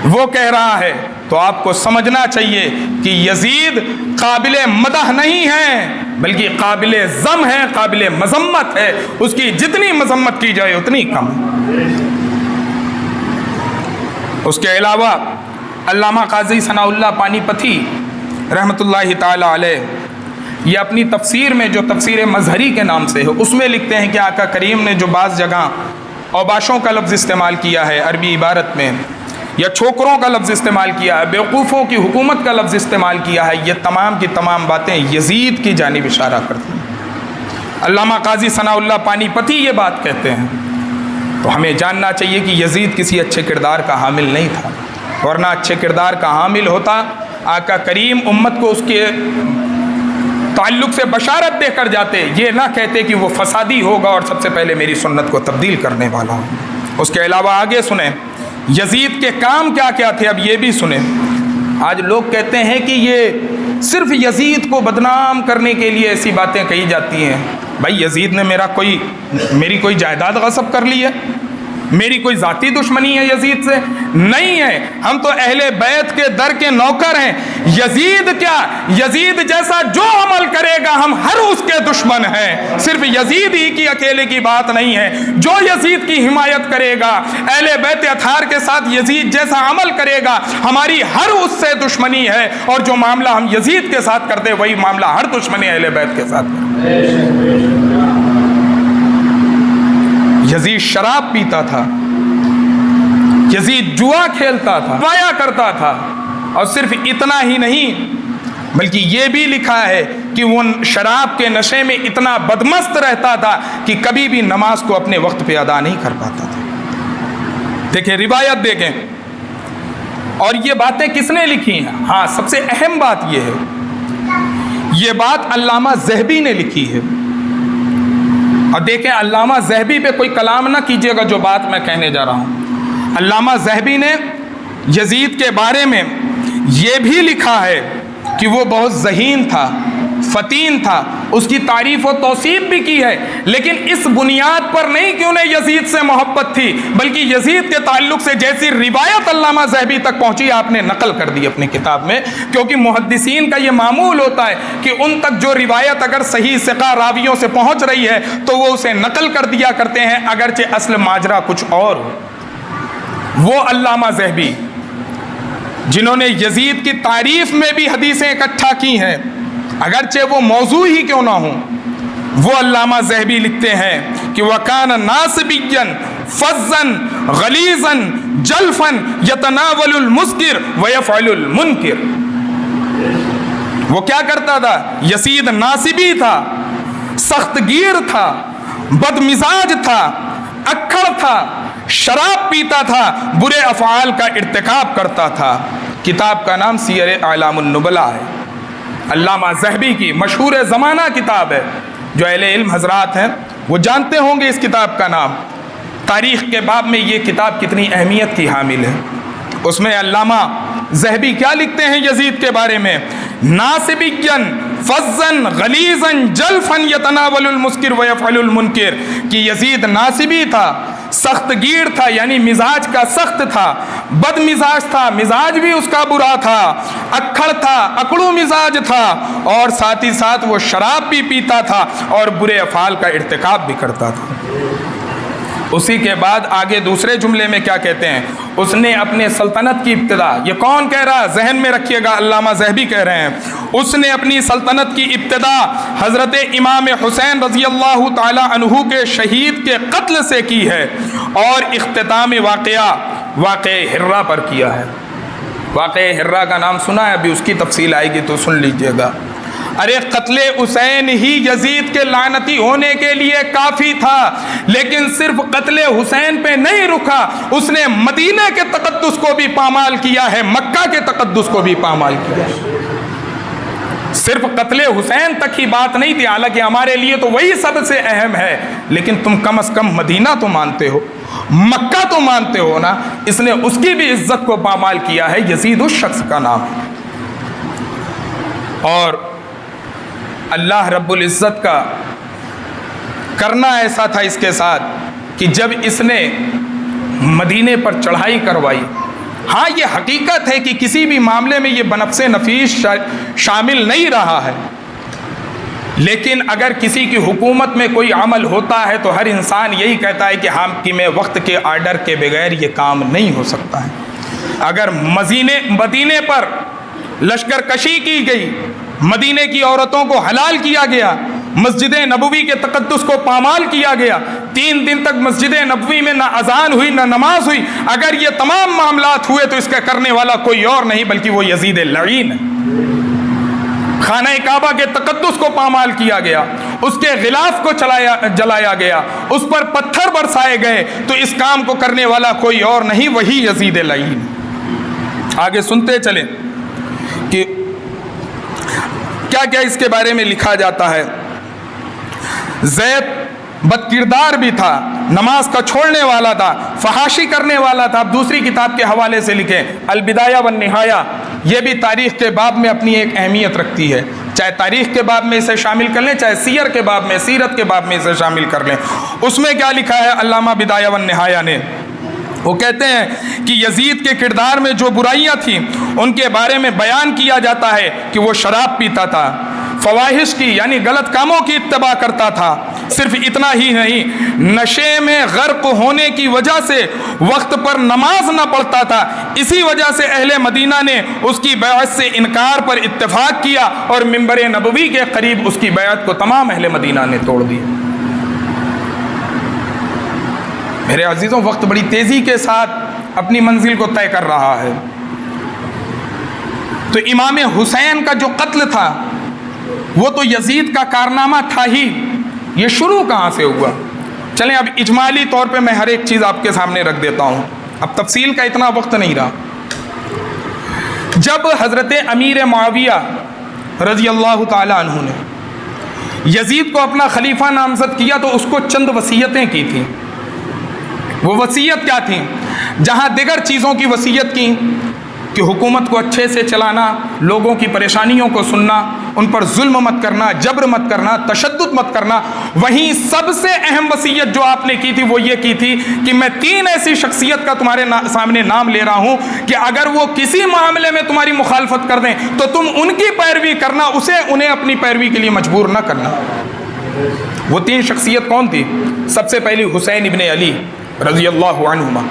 وہ کہہ رہا ہے۔ تو آپ کو سمجھنا چاہیے کہ یزید قابل مدح نہیں ہے بلکہ قابل ذم ہے، قابل مذمت ہے، اس کی جتنی مذمت کی جائے اتنی کم۔ اس کے علاوہ علامہ قاضی ثناء اللہ پانی پتھی رحمۃ اللہ تعالی علیہ یہ اپنی تفسیر میں جو تفسیر مظہری کے نام سے ہے اس میں لکھتے ہیں کہ آقا کریم نے جو بعض جگہ اوباشوں کا لفظ استعمال کیا ہے عربی عبارت میں، یا چھوکروں کا لفظ استعمال کیا ہے، بیوقوفوں کی حکومت کا لفظ استعمال کیا ہے، یہ تمام کی تمام باتیں یزید کی جانب اشارہ کرتی ہیں۔ علامہ قاضی ثناء اللہ پانی پتھی یہ بات کہتے ہیں۔ تو ہمیں جاننا چاہیے کہ یزید کسی اچھے کردار کا حامل نہیں تھا، ورنہ اچھے کردار کا حامل ہوتا آقا کریم امت کو اس کے تعلق سے بشارت دے کر جاتے، یہ نہ کہتے کہ وہ فسادی ہوگا اور سب سے پہلے میری سنت کو تبدیل کرنے والا ہوں۔ اس کے علاوہ آگے سنیں یزید کے کام کیا کیا تھے، اب یہ بھی سنیں۔ آج لوگ کہتے ہیں کہ یہ صرف یزید کو بدنام کرنے کے لیے ایسی باتیں کہی جاتی ہیں۔ بھائی یزید نے میری کوئی جائیداد غصب کر لی ہے؟ میری کوئی ذاتی دشمنی ہے یزید سے؟ نہیں ہے، ہم تو اہل بیت کے در کے نوکر ہیں۔ یزید کیا، یزید جیسا جو عمل کرے گا ہم ہر اس کے دشمن ہیں، صرف یزید ہی کی اکیلے کی بات نہیں ہے۔ جو یزید کی حمایت کرے گا، اہل بیت اطہار کے ساتھ یزید جیسا عمل کرے گا، ہماری ہر اس سے دشمنی ہے، اور جو معاملہ ہم یزید کے ساتھ کرتے وہی معاملہ ہر دشمنی اہل بیت کے ساتھ کرتے۔ یزید شراب پیتا تھا، یزید جوا کھیلتا تھا، وایا کرتا تھا، اور صرف اتنا ہی نہیں بلکہ یہ بھی لکھا ہے کہ وہ شراب کے نشے میں اتنا بدمست رہتا تھا کہ کبھی بھی نماز کو اپنے وقت پہ ادا نہیں کر پاتا تھا۔ دیکھیں روایت دیکھیں، اور یہ باتیں کس نے لکھی ہیں؟ ہاں، سب سے اہم بات یہ ہے، یہ بات علامہ ذہبی نے لکھی ہے۔ اور دیکھیں علامہ ذہبی پہ کوئی کلام نہ کیجیے گا جو بات میں کہنے جا رہا ہوں۔ علامہ ذہبی نے یزید کے بارے میں یہ بھی لکھا ہے کہ وہ بہت ذہین تھا، فتین تھا، اس کی تعریف و توصیف بھی کی ہے، لیکن اس بنیاد پر نہیں کہ انہیں یزید سے محبت تھی، بلکہ یزید کے تعلق سے جیسی روایت علامہ ذہبی تک پہنچی آپ نے نقل کر دی اپنی کتاب میں، کیونکہ محدثین کا یہ معمول ہوتا ہے کہ ان تک جو روایت اگر صحیح ثقہ راویوں سے پہنچ رہی ہے تو وہ اسے نقل کر دیا کرتے ہیں، اگرچہ اصل ماجرا کچھ اور ہو۔ وہ علامہ ذہبی جنہوں نے یزید کی تعریف میں بھی حدیثیں اکٹھا کی ہیں اگرچہ وہ موضوع ہی کیوں نہ ہوں، وہ علامہ ذہبی لکھتے ہیں کہ وَكَانَ نَاصِبِيًّا فظًا غلیظًا جلفًا یتناول المسکر ویفعل المنکر. وہ کیا کرتا تھا؟ یزید ناصبی تھا، سخت گیر تھا، بد مزاج تھا، اکڑ تھا، شراب پیتا تھا، برے افعال کا ارتکاب کرتا تھا. کتاب کا نام سیر اعلام النبلاء ہے، علامہ ذہبی کی مشہور زمانہ کتاب ہے. جو اہل علم حضرات ہیں وہ جانتے ہوں گے اس کتاب کا نام. تاریخ کے باب میں یہ کتاب کتنی اہمیت کی حامل ہے. اس میں علامہ ذہبی کیا لکھتے ہیں یزید کے بارے میں؟ ناصبیًا فظًا غلیظًا جلفًا یتناول المسکر ویفعل المنکر، کہ یزید ناصبی تھا، سخت گیر تھا یعنی مزاج کا سخت تھا، بد مزاج تھا، مزاج بھی اس کا برا تھا، اکڑ تھا، اکڑو مزاج تھا، اور ساتھ ہی ساتھ وہ شراب بھی پیتا تھا اور برے افعال کا ارتکاب بھی کرتا تھا. اسی کے بعد آگے دوسرے جملے میں کیا کہتے ہیں؟ اس نے اپنے سلطنت کی ابتدا، یہ کون کہہ رہا؟ ذہن میں رکھیے گا، علامہ ذہبی کہہ رہے ہیں. اس نے اپنی سلطنت کی ابتدا حضرت امام حسین رضی اللہ تعالی عنہ کے شہید کے قتل سے کی ہے، اور اختتام واقعہ ہرہ پر کیا ہے. واقعہ ہرہ کا نام سنا ہے؟ ابھی اس کی تفصیل آئے گی تو سن لیجئے گا. ارے قتل حسین ہی یزید کے لعنتی ہونے کے لیے کافی تھا، لیکن صرف قتل حسین پہ نہیں رکا، اس نے مدینہ کے تقدس کو بھی پامال کیا ہے، مکہ کے تقدس کو بھی پامال کیا ہے. صرف قتل حسین تک ہی بات نہیں تھی، حالانکہ ہمارے لیے تو وہی سب سے اہم ہے، لیکن تم کم از کم مدینہ تو مانتے ہو، مکہ تو مانتے ہو نا. اس نے اس کی بھی عزت کو پامال کیا ہے. یزید اس شخص کا نام ہے. اور اللہ رب العزت کا کرنا ایسا تھا اس کے ساتھ کہ جب اس نے مدینے پر چڑھائی کروائی، ہاں یہ حقیقت ہے کہ کسی بھی معاملے میں یہ بنفس نفیس شامل نہیں رہا ہے، لیکن اگر کسی کی حکومت میں کوئی عمل ہوتا ہے تو ہر انسان یہی کہتا ہے کہ حاکم وقت کے آرڈر کے بغیر یہ کام نہیں ہو سکتا ہے. اگر مدینے پر لشکر کشی کی گئی، مدینے کی عورتوں کو حلال کیا گیا، مسجد نبوی کے تقدس کو پامال کیا گیا، 3 دن تک مسجد نبوی میں نہ اذان ہوئی نہ نماز ہوئی، اگر یہ تمام معاملات ہوئے تو اس کا کرنے والا کوئی اور نہیں بلکہ وہ یزید لعین ہے. خانہ کعبہ کے تقدس کو پامال کیا گیا، اس کے غلاف کو جلایا گیا، اس پر پتھر برسائے گئے، تو اس کام کو کرنے والا کوئی اور نہیں، وہی یزید لعین. آگے سنتے چلیں کہ کیا کیا اس کے بارے میں لکھا جاتا ہے. زید بد کردار بھی تھا، نماز کا چھوڑنے والا تھا، فحاشی کرنے والا تھا. اب دوسری کتاب کے حوالے سے لکھیں، البدایہ والنہایہ، یہ بھی تاریخ کے باب میں اپنی ایک اہمیت رکھتی ہے. چاہے تاریخ کے باب میں اسے شامل کر لیں، چاہے سیر کے باب میں، سیرت کے باب میں اسے شامل کر لیں. اس میں کیا لکھا ہے علامہ بدایہ والنہایہ نے؟ وہ کہتے ہیں کہ یزید کے کردار میں جو برائیاں تھیں ان کے بارے میں بیان کیا جاتا ہے کہ وہ شراب پیتا تھا، فواحش کی یعنی غلط کاموں کی اتباع کرتا تھا. صرف اتنا ہی نہیں، نشے میں غرق ہونے کی وجہ سے وقت پر نماز نہ پڑھتا تھا. اسی وجہ سے اہل مدینہ نے اس کی بیعت سے انکار پر اتفاق کیا اور منبر نبوی کے قریب اس کی بیعت کو تمام اہل مدینہ نے توڑ دیا. میرے عزیزوں، وقت بڑی تیزی کے ساتھ اپنی منزل کو طے کر رہا ہے. تو امام حسین کا جو قتل تھا وہ تو یزید کا کارنامہ تھا ہی. یہ شروع کہاں سے ہوا؟ چلیں اب اجمالی طور پہ میں ہر ایک چیز آپ کے سامنے رکھ دیتا ہوں، اب تفصیل کا اتنا وقت نہیں رہا. جب حضرت امیر معاویہ رضی اللہ تعالی عنہ نے یزید کو اپنا خلیفہ نامزد کیا تو اس کو چند وصیتیں کی تھیں. وہ وصیت کیا تھی؟ جہاں دیگر چیزوں کی وصیت کی کہ حکومت کو اچھے سے چلانا، لوگوں کی پریشانیوں کو سننا، ان پر ظلم مت کرنا، جبر مت کرنا، تشدد مت کرنا، وہیں سب سے اہم وصیت جو آپ نے کی تھی وہ یہ کی تھی کہ میں 3 ایسی شخصیت کا تمہارے سامنے نام لے رہا ہوں کہ اگر وہ کسی معاملے میں تمہاری مخالفت کر دیں تو تم ان کی پیروی کرنا، انہیں اپنی پیروی کے لیے مجبور نہ کرنا. وہ 3 شخصیت کون تھی؟ سب سے پہلی حسین ابن علی رضی اللہ عنہما،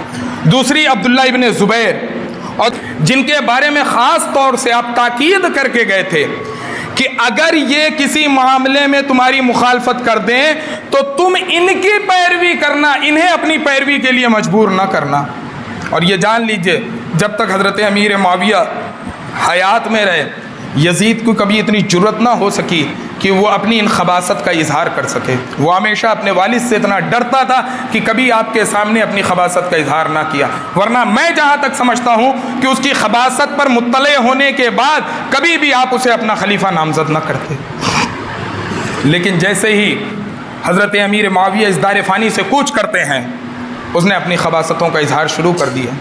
دوسری عبداللہ ابن زبیر، اور جن کے بارے میں خاص طور سے آپ تاکید کر کے گئے تھے کہ اگر یہ کسی معاملے میں تمہاری مخالفت کر دیں تو تم ان کی پیروی کرنا، انہیں اپنی پیروی کے لیے مجبور نہ کرنا۔ اور یہ جان لیجئے جب تک حضرت امیر معاویہ حیات میں رہے، یزید کو کبھی اتنی جرأت نہ ہو سکی کہ وہ اپنی ان خباثت کا اظہار کر سکے۔ وہ ہمیشہ اپنے والد سے اتنا ڈرتا تھا کہ کبھی آپ کے سامنے اپنی خباثت کا اظہار نہ کیا، ورنہ میں جہاں تک سمجھتا ہوں کہ اس کی خباثت پر مطلع ہونے کے بعد کبھی بھی آپ اسے اپنا خلیفہ نامزد نہ کرتے۔ لیکن جیسے ہی حضرت امیر معاویہ اس دار فانی سے کوچ کرتے ہیں، اس نے اپنی خباثتوں کا اظہار شروع کر دیا۔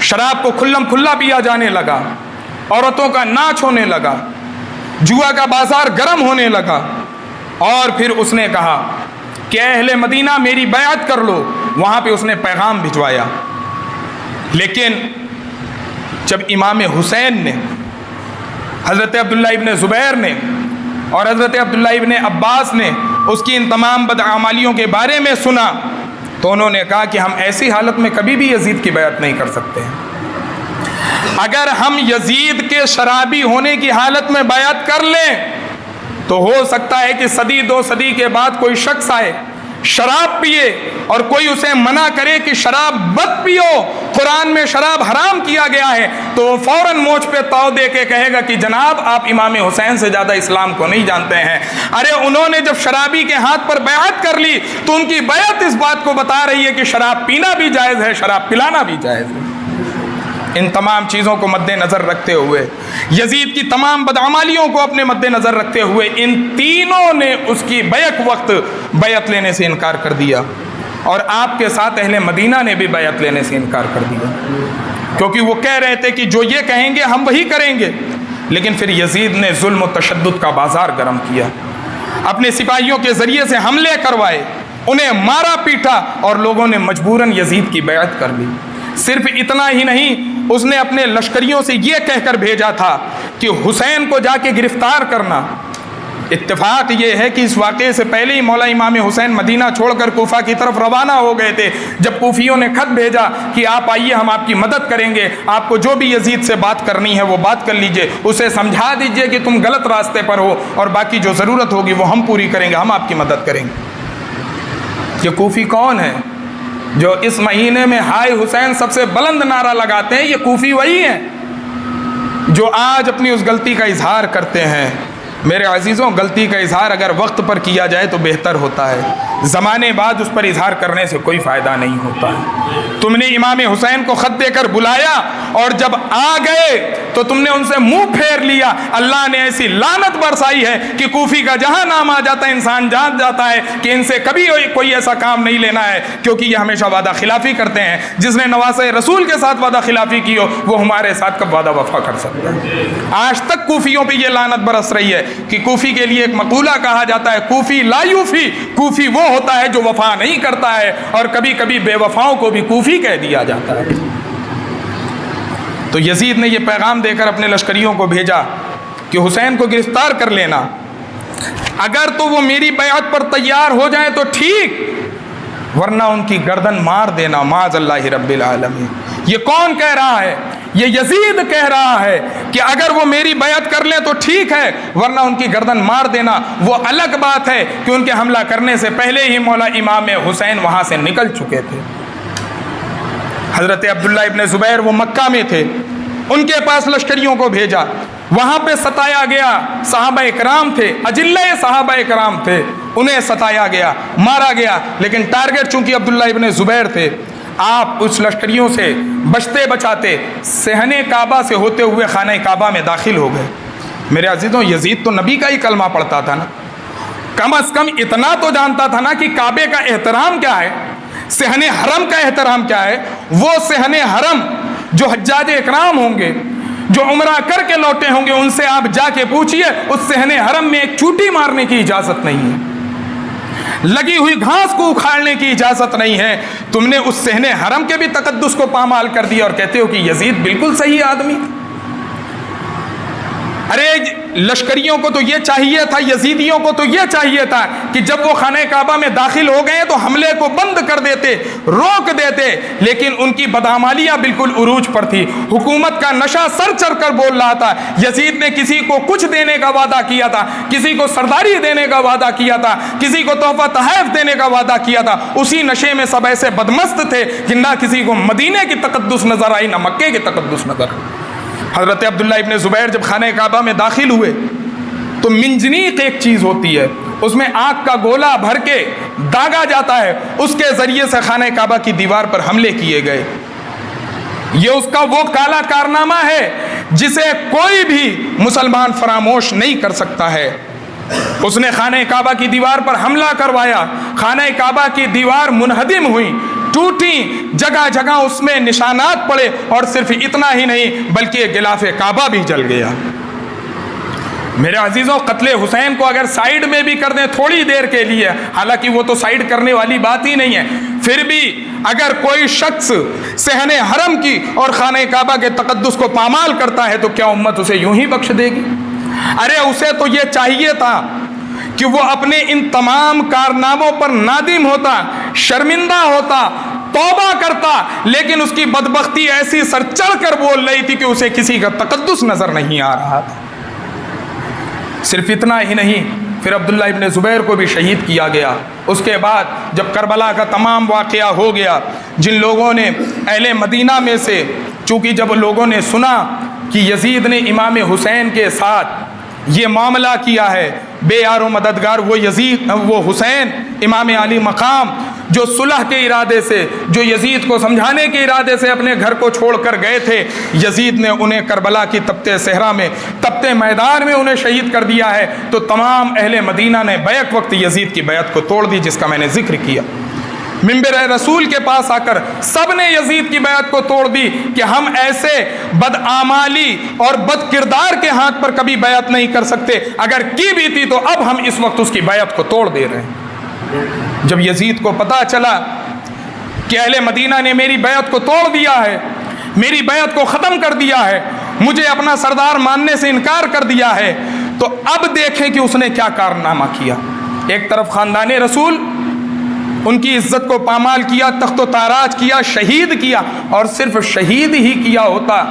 شراب کو کھلم کھلا پیا جانے لگا، عورتوں کا ناچ ہونے لگا، جوا کا بازار گرم ہونے لگا، اور پھر اس نے کہا کہ اہل مدینہ میری بیعت کر لو۔ وہاں پہ اس نے پیغام بھجوایا۔ لیکن جب امام حسین نے، حضرت عبداللہ ابن زبیر نے اور حضرت عبداللہ ابن عباس نے اس کی ان تمام بدعمالیوں کے بارے میں سنا تو انہوں نے کہا کہ ہم ایسی حالت میں کبھی بھی یزید کی بیعت نہیں کر سکتے ہیں۔ اگر ہم یزید کے شرابی ہونے کی حالت میں بیعت کر لیں تو ہو سکتا ہے کہ صدی دو صدی کے بعد کوئی شخص آئے، شراب پیے، اور کوئی اسے منع کرے کہ شراب مت پیو، قرآن میں شراب حرام کیا گیا ہے، تو وہ فوراً موچ پہ تاؤ دے کے کہے گا کہ جناب آپ امام حسین سے زیادہ اسلام کو نہیں جانتے ہیں۔ ارے انہوں نے جب شرابی کے ہاتھ پر بیعت کر لی تو ان کی بیعت اس بات کو بتا رہی ہے کہ شراب پینا بھی جائز ہے، شراب پلانا بھی جائز ہے۔ ان تمام چیزوں کو مد نظر رکھتے ہوئے، یزید کی تمام بدعمالیوں کو اپنے مد نظر رکھتے ہوئے، ان تینوں نے اس کی بیک وقت بیعت لینے سے انکار کر دیا، اور آپ کے ساتھ اہل مدینہ نے بھی بیعت لینے سے انکار کر دیا، کیونکہ وہ کہہ رہے تھے کہ جو یہ کہیں گے ہم وہی کریں گے۔ لیکن پھر یزید نے ظلم و تشدد کا بازار گرم کیا، اپنے سپاہیوں کے ذریعے سے حملے کروائے، انہیں مارا پیٹا، اور لوگوں نے مجبوراً یزید کی بیعت کر لی۔ صرف اتنا ہی نہیں، اس نے اپنے لشکریوں سے یہ کہہ کر بھیجا تھا کہ حسین کو جا کے گرفتار کرنا۔ اتفاق یہ ہے کہ اس واقعے سے پہلے ہی مولا امام حسین مدینہ چھوڑ کر کوفہ کی طرف روانہ ہو گئے تھے، جب کوفیوں نے خط بھیجا کہ آپ آئیے، ہم آپ کی مدد کریں گے، آپ کو جو بھی یزید سے بات کرنی ہے وہ بات کر لیجئے، اسے سمجھا دیجئے کہ تم غلط راستے پر ہو، اور باقی جو ضرورت ہوگی وہ ہم پوری کریں گے، ہم آپ کی مدد کریں گے۔ یہ کوفی کون ہے جو اس مہینے میں ہائے حسین سب سے بلند نعرہ لگاتے ہیں؟ یہ کوفی وہی ہیں جو آج اپنی اس غلطی کا اظہار کرتے ہیں۔ میرے عزیزوں، غلطی کا اظہار اگر وقت پر کیا جائے تو بہتر ہوتا ہے، زمانے بعد اس پر اظہار کرنے سے کوئی فائدہ نہیں ہوتا ہے۔ تم نے امام حسین کو خط دے کر بلایا، اور جب آ گئے تو تم نے ان سے منہ پھیر لیا۔ اللہ نے ایسی لعنت برسائی ہے کہ کوفی کا جہاں نام آ جاتا ہے انسان جان جاتا ہے کہ ان سے کبھی کوئی ایسا کام نہیں لینا ہے، کیونکہ یہ ہمیشہ وعدہ خلافی کرتے ہیں۔ جس نے نواسۂ رسول کے ساتھ وعدہ خلافی کی ہو وہ ہمارے ساتھ کب وعدہ وفا کر سکتا ہے؟ آج تک کوفیوں پہ یہ لعنت برس رہی ہے کہ کوفی کے لیے ایک مقولہ کہا جاتا ہے، کوفی لا یوفی، کوفی وہ ہوتا ہے جو وفا نہیں کرتا ہے، اور کبھی کبھی بے وفاؤں کو بھی کوفی کہہ دیا جاتا ہے۔ تو یزید نے یہ پیغام دے کر اپنے لشکریوں کو بھیجا کہ حسین کو گرفتار کر لینا، اگر تو وہ میری بیعت پر تیار ہو جائیں تو ٹھیک، ورنہ ان کی گردن مار دینا، معاذ اللہ رب العالمین۔ یہ کون کہہ رہا ہے؟ یہ یزید کہہ رہا ہے کہ اگر وہ میری بیعت کر لیں تو ٹھیک ہے، ورنہ ان کی گردن مار دینا۔ وہ الگ بات ہے کہ ان کے حملہ کرنے سے پہلے ہی مولا امام حسین وہاں سے نکل چکے تھے۔ حضرت عبداللہ ابن زبیر وہ مکہ میں تھے، ان کے پاس لشکریوں کو بھیجا، وہاں پہ ستایا گیا، صحابہ اکرام تھے، اجلہ صحابہ اکرام تھے، انہیں ستایا گیا، مارا گیا، لیکن ٹارگٹ چونکہ عبداللہ ابن زبیر تھے۔ آپ اس لشکریوں سے بچتے بچاتے صحن کعبہ سے ہوتے ہوئے خانہ کعبہ میں داخل ہو گئے۔ میرے عزیزوں، یزید تو نبی کا ہی کلمہ پڑھتا تھا نا، کم از کم اتنا تو جانتا تھا نا کہ کعبے کا احترام کیا ہے، صحن حرم کا احترام کیا ہے۔ وہ صحن حرم جو حجاج اکرام ہوں گے، جو عمرہ کر کے لوٹے ہوں گے، ان سے آپ جا کے پوچھئے، اس صحن حرم میں ایک چوٹی مارنے کی اجازت نہیں ہے، لگی ہوئی گھاس کو اکھاڑنے کی اجازت نہیں ہے۔ تم نے اس صحن حرم کے بھی تقدس کو پامال کر دیا اور کہتے ہو کہ یزید بالکل صحیح آدمی۔ ارے لشکریوں کو تو یہ چاہیے تھا, یزیدیوں کو تو یہ چاہیے تھا کہ جب وہ خانہ کعبہ میں داخل ہو گئے تو حملے کو بند کر دیتے, روک دیتے, لیکن ان کی بدعمالیاں بالکل عروج پر تھی. حکومت کا نشہ سر چڑھ کر بول رہا تھا. یزید نے کسی کو کچھ دینے کا وعدہ کیا تھا, کسی کو سرداری دینے کا وعدہ کیا تھا, کسی کو تحفہ تحائف دینے کا وعدہ کیا تھا. اسی نشے میں سب ایسے بدمست تھے کہ نہ کسی کو مدینے کی تقدس نظر آئی, نہ مکے کی تقدس نظر آئی. حضرت عبداللہ ابن زبیر جب خانہ کعبہ میں داخل ہوئے تو منجنیق ایک چیز ہوتی ہے, اس میں آگ کا گولا بھر کے داغا جاتا ہے, اس کے ذریعے سے خانہ کعبہ کی دیوار پر حملے کیے گئے. یہ اس کا وہ کالا کارنامہ ہے جسے کوئی بھی مسلمان فراموش نہیں کر سکتا ہے. اس نے خانہ کعبہ کی دیوار پر حملہ کروایا, خانہ کعبہ کی دیوار منہدم ہوئی, ٹوٹی, جگہ جگہ اس میں نشانات پڑے, اور صرف اتنا ہی نہیں بلکہ غلاف کعبہ بھی جل گیا. میرے عزیزوں, قتل حسین کو اگر سائیڈ میں بھی کر دیں تھوڑی دیر کے لیے, حالانکہ وہ تو سائیڈ کرنے والی بات ہی نہیں ہے, پھر بھی اگر کوئی شخص صحن حرم کی اور خانہ کعبہ کے تقدس کو پامال کرتا ہے تو کیا امت اسے یوں ہی بخش دے گی؟ ارے اسے تو یہ چاہیے تھا کہ وہ اپنے ان تمام کارناموں پر نادم ہوتا, شرمندہ ہوتا, توبہ کرتا, لیکن اس کی بدبختی ایسی سر چڑھ کر بول رہی تھی کہ اسے کسی کا تقدس نظر نہیں آ رہا تھا. صرف اتنا ہی نہیں, پھر عبداللہ ابن زبیر کو بھی شہید کیا گیا. اس کے بعد جب کربلا کا تمام واقعہ ہو گیا, جن لوگوں نے اہل مدینہ میں سے, چونکہ جب لوگوں نے سنا کہ یزید نے امام حسین کے ساتھ یہ معاملہ کیا ہے, بے یار و مددگار وہ یزید, وہ حسین امام علی مقام, جو صلح کے ارادے سے, جو یزید کو سمجھانے کے ارادے سے اپنے گھر کو چھوڑ کر گئے تھے, یزید نے انہیں کربلا کی تپتے صحرا میں, تپتے میدان میں انہیں شہید کر دیا ہے. تو تمام اہل مدینہ نے بیک وقت یزید کی بیعت کو توڑ دی, جس کا میں نے ذکر کیا. منبر رسول کے پاس آ کر سب نے یزید کی بیعت کو توڑ دی کہ ہم ایسے بدعمالی اور بد کردار کے ہاتھ پر کبھی بیعت نہیں کر سکتے, اگر کی بھی تھی تو اب ہم اس وقت اس کی بیعت کو توڑ دے رہے ہیں. جب یزید کو پتا چلا کہ اہل مدینہ نے میری بیعت کو توڑ دیا ہے, میری بیعت کو ختم کر دیا ہے, مجھے اپنا سردار ماننے سے انکار کر دیا ہے, تو اب دیکھیں کہ اس نے کیا کارنامہ کیا. ایک طرف خاندان رسول, ان کی عزت کو پامال کیا, تخت و تاراج کیا, شہید کیا, اور صرف شہید ہی کیا ہوتا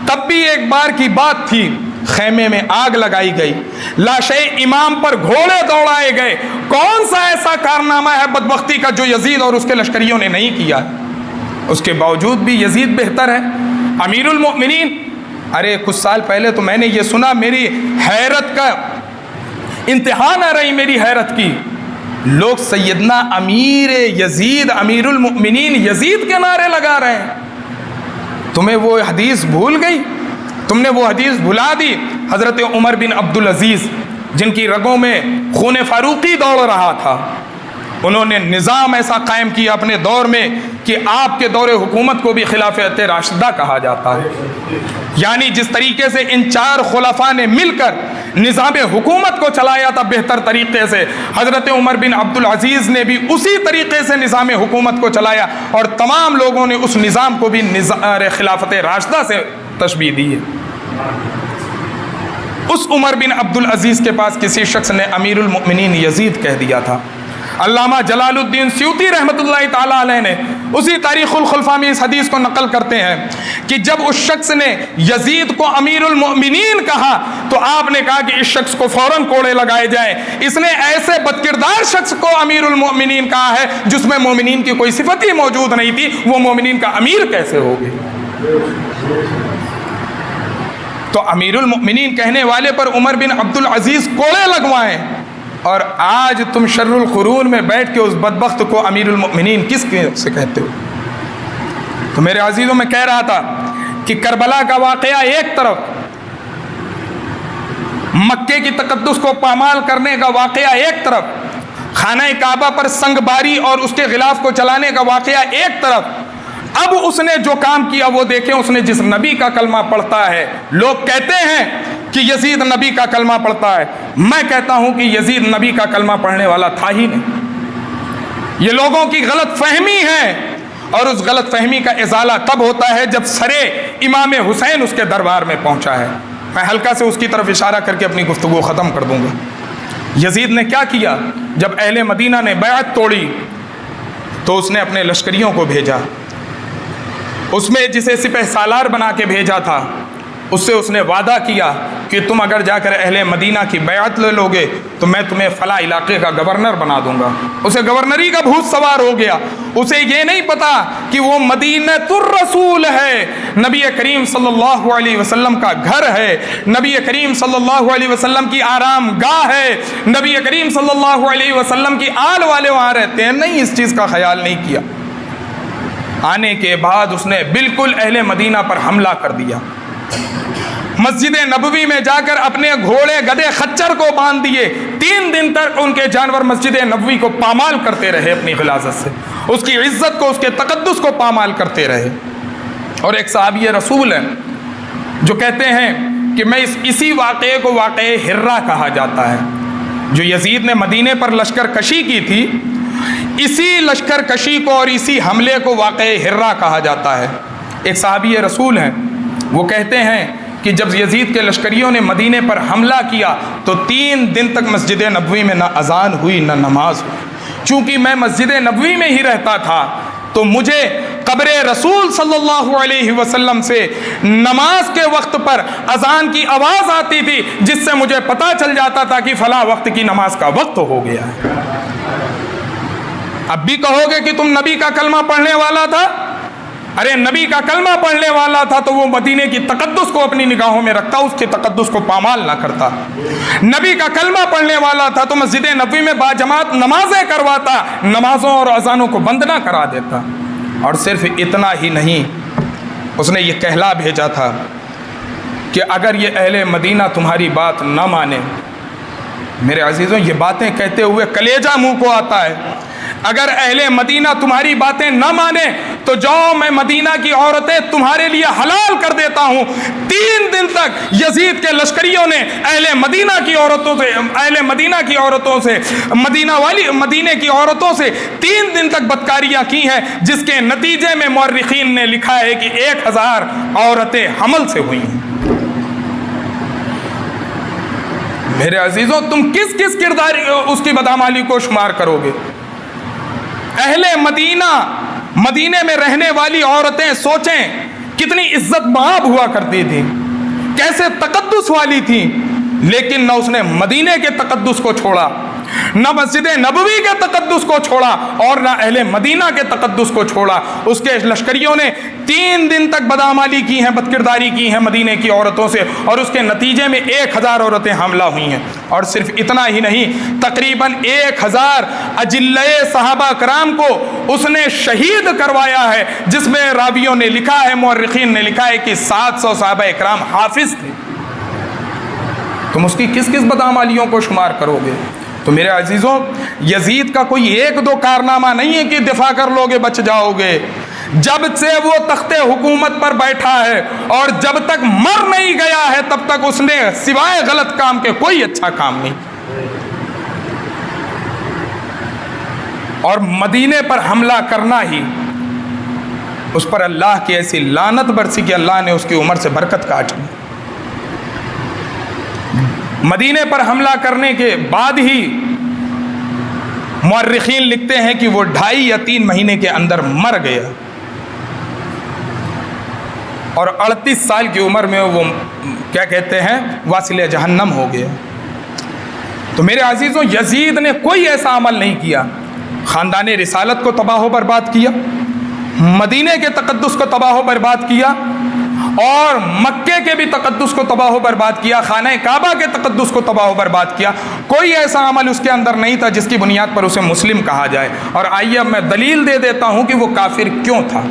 تب بھی ایک بار کی بات تھی, خیمے میں آگ لگائی گئی, لاشیں امام پر گھوڑے دوڑائے گئے. کون سا ایسا کارنامہ ہے بدبختی کا جو یزید اور اس کے لشکریوں نے نہیں کیا؟ اس کے باوجود بھی یزید بہتر ہے, امیر المؤمنین. ارے کچھ سال پہلے تو میں نے یہ سنا, میری حیرت کا انتہا نہ رہی میری حیرت کی, لوگ سیدنا امیر یزید, امیر المؤمنین یزید کے نعرے لگا رہے ہیں. تمہیں وہ حدیث بھول گئی, تم نے وہ حدیث بھلا دی. حضرت عمر بن عبدالعزیز, جن کی رگوں میں خون فاروقی دوڑ رہا تھا, انہوں نے نظام ایسا قائم کیا اپنے دور میں کہ آپ کے دور حکومت کو بھی خلافت راشدہ کہا جاتا ہے. یعنی جس طریقے سے ان 4 خلفاء نے مل کر نظام حکومت کو چلایا تھا بہتر طریقے سے, حضرت عمر بن عبدالعزیز نے بھی اسی طریقے سے نظام حکومت کو چلایا, اور تمام لوگوں نے اس نظام کو بھی خلافت راشدہ سے تشبیہ دی ہے. اس عمر بن عبدالعزیز کے پاس کسی شخص نے امیر المؤمنین یزید کہہ دیا تھا. علامہ جلال الدین سیوطی رحمۃ اللہ تعالیٰ علیہ نے اسی تاریخ الخلفاء میں اس حدیث کو نقل کرتے ہیں کہ جب اس شخص نے یزید کو امیر المؤمنین کہا تو آپ نے کہا کہ اس شخص کو فوراً کوڑے لگائے جائیں. اس نے ایسے بدکردار شخص کو امیر المؤمنین کہا ہے جس میں مومنین کی کوئی صفت ہی موجود نہیں تھی, وہ مومنین کا امیر کیسے ہو گئے؟ تو امیر المؤمنین کہنے والے پر عمر بن عبدالعزیز کوڑے لگوائیں, اور آج تم شر القرون میں بیٹھ کے اس بدبخت کو امیر المؤمنین کس سے کہتے ہو؟ تو میرے عزیزوں, میں کہہ رہا تھا کہ کربلا کا واقعہ ایک طرف, مکے کی تقدس کو پامال کرنے کا واقعہ ایک طرف, خانہ کعبہ پر سنگ باری اور اس کے غلاف کو چلانے کا واقعہ ایک طرف, اب اس نے جو کام کیا وہ دیکھیں. اس نے جس نبی کا کلمہ پڑھتا ہے, لوگ کہتے ہیں کہ یزید نبی کا کلمہ پڑھتا ہے, میں کہتا ہوں کہ یزید نبی کا کلمہ پڑھنے والا تھا ہی نہیں. یہ لوگوں کی غلط فہمی ہے, اور اس غلط فہمی کا ازالہ تب ہوتا ہے جب سرے امام حسین اس کے دربار میں پہنچا ہے. میں ہلکا سے اس کی طرف اشارہ کر کے اپنی گفتگو ختم کر دوں گا۔ یزید نے کیا کیا؟ جب اہل مدینہ نے بیعت توڑی تو اس نے اپنے لشکریوں کو بھیجا، اس میں جسے سپہ سالار بنا کے بھیجا تھا اس سے اس نے وعدہ کیا کہ تم اگر جا کر اہل مدینہ کی بیعت لے لو گے تو میں تمہیں فلاں علاقے کا گورنر بنا دوں گا۔ اسے گورنری کا بھوت سوار ہو گیا، اسے یہ نہیں پتا کہ وہ مدینۃ الرسول ہے، نبی کریم صلی اللہ علیہ وسلم کا گھر ہے، نبی کریم صلی اللہ علیہ وسلم کی آرام گاہ ہے، نبی کریم صلی اللہ علیہ وسلم کی آل والے وہاں رہتے ہیں۔ نہیں، اس چیز کا خیال نہیں کیا۔ آنے کے بعد اس نے بالکل اہل مدینہ پر حملہ کر دیا، مسجد نبوی میں جا کر اپنے گھوڑے گدھے خچر کو باندھ دیے، 3 دن تک ان کے جانور مسجد نبوی کو پامال کرتے رہے، اپنی غلاظت سے اس کی عزت کو، اس کے تقدس کو پامال کرتے رہے۔ اور ایک صحابی رسول ہے جو کہتے ہیں کہ میں اسی واقعے کو واقعہ ہرہ کہا جاتا ہے، جو یزید نے مدینے پر لشکر کشی کی تھی، اسی لشکر کشی کو اور اسی حملے کو واقعہ ہرہ کہا جاتا ہے۔ ایک صحابی رسول ہیں، وہ کہتے ہیں کہ جب یزید کے لشکریوں نے مدینے پر حملہ کیا تو 3 دن تک مسجد نبوی میں نہ اذان ہوئی نہ نماز ہوئی۔ چونکہ میں مسجد نبوی میں ہی رہتا تھا تو مجھے قبر رسول صلی اللہ علیہ وسلم سے نماز کے وقت پر اذان کی آواز آتی تھی، جس سے مجھے پتہ چل جاتا تھا کہ فلاں وقت کی نماز کا وقت ہو گیا ہے۔ اب بھی کہو گے کہ تم نبی کا کلمہ پڑھنے والا تھا؟ ارے نبی کا کلمہ پڑھنے والا تھا تو وہ مدینے کی تقدس کو اپنی نگاہوں میں رکھتا، اس کے تقدس کو پامال نہ کرتا۔ نبی کا کلمہ پڑھنے والا تھا تو مسجد نبوی میں باجماعت نمازیں کرواتا، نمازوں اور اذانوں کو بند نہ کرا دیتا۔ اور صرف اتنا ہی نہیں، اس نے یہ کہلا بھیجا تھا کہ اگر یہ اہل مدینہ تمہاری بات نہ مانے، میرے عزیزوں یہ باتیں کہتے ہوئے کلیجہ منہ کو آتا ہے، اگر اہل مدینہ تمہاری باتیں نہ مانے تو جاؤ، میں مدینہ کی عورتیں تمہارے لیے حلال کر دیتا ہوں۔ 3 دن تک یزید کے لشکریوں نے اہل مدینہ کی عورتوں سے مدینے کی عورتوں سے 3 دن تک بدکاریاں کی ہیں، جس کے نتیجے میں مورخین نے لکھا ہے کہ 1000 عورتیں حمل سے ہوئی ہیں۔ میرے عزیزوں تم کس کس کردار اس کی بدعمالی کو شمار کرو گے؟ اہل مدینے میں رہنے والی عورتیں سوچیں کتنی عزت مآب ہوا کرتی تھیں، کیسے تقدس والی تھیں، لیکن نہ اس نے مدینے کے تقدس کو چھوڑا، نہ مسجد نبوی کے تقدس کو چھوڑا، اور نہ اہل مدینہ کے تقدس کو چھوڑا۔ اس کے لشکریوں نے 3 دن تک بدعمالی کی ہیں، بدکرداری کی ہیں مدینے کی عورتوں سے، اور اس کے نتیجے میں 1000 عورتیں حاملہ ہوئی ہیں۔ اور صرف اتنا ہی نہیں، تقریباً 1000 اجلۂ صحابہ کرام کو اس نے شہید کروایا ہے، جس میں راویوں نے لکھا ہے، مورخین نے لکھا ہے کہ 700 صحابہ کرام حافظ تھے۔ تم اس کی کس کس بدعمالیوں کو شمار کرو گے؟ تو میرے عزیزوں یزید کا کوئی 1-2 کارنامہ نہیں ہے کہ دفاع کر لو گے بچ جاؤ گے۔ جب سے وہ تخت حکومت پر بیٹھا ہے اور جب تک مر نہیں گیا ہے تب تک اس نے سوائے غلط کام کے کوئی اچھا کام نہیں۔ اور مدینے پر حملہ کرنا ہی اس پر اللہ کی ایسی لعنت برسی کہ اللہ نے اس کی عمر سے برکت کاٹ لی۔ مدینے پر حملہ کرنے کے بعد ہی مورخین لکھتے ہیں کہ وہ 2.5 یا 3 مہینے کے اندر مر گیا، اور 38 سال کی عمر میں وہ کیا کہتے ہیں واصل جہنم ہو گیا۔ تو میرے عزیزوں یزید نے کوئی ایسا عمل نہیں کیا، خاندان رسالت کو تباہ و برباد کیا، مدینے کے تقدس کو تباہ و برباد کیا، اور مکے کے بھی تقدس کو تباہ و برباد کیا، خانہ کعبہ کے تقدس کو تباہ و برباد کیا۔ کوئی ایسا عمل اس کے اندر نہیں تھا جس کی بنیاد پر اسے مسلم کہا جائے۔ اور آئیے اب میں دلیل دے دیتا ہوں کہ وہ کافر کیوں تھا۔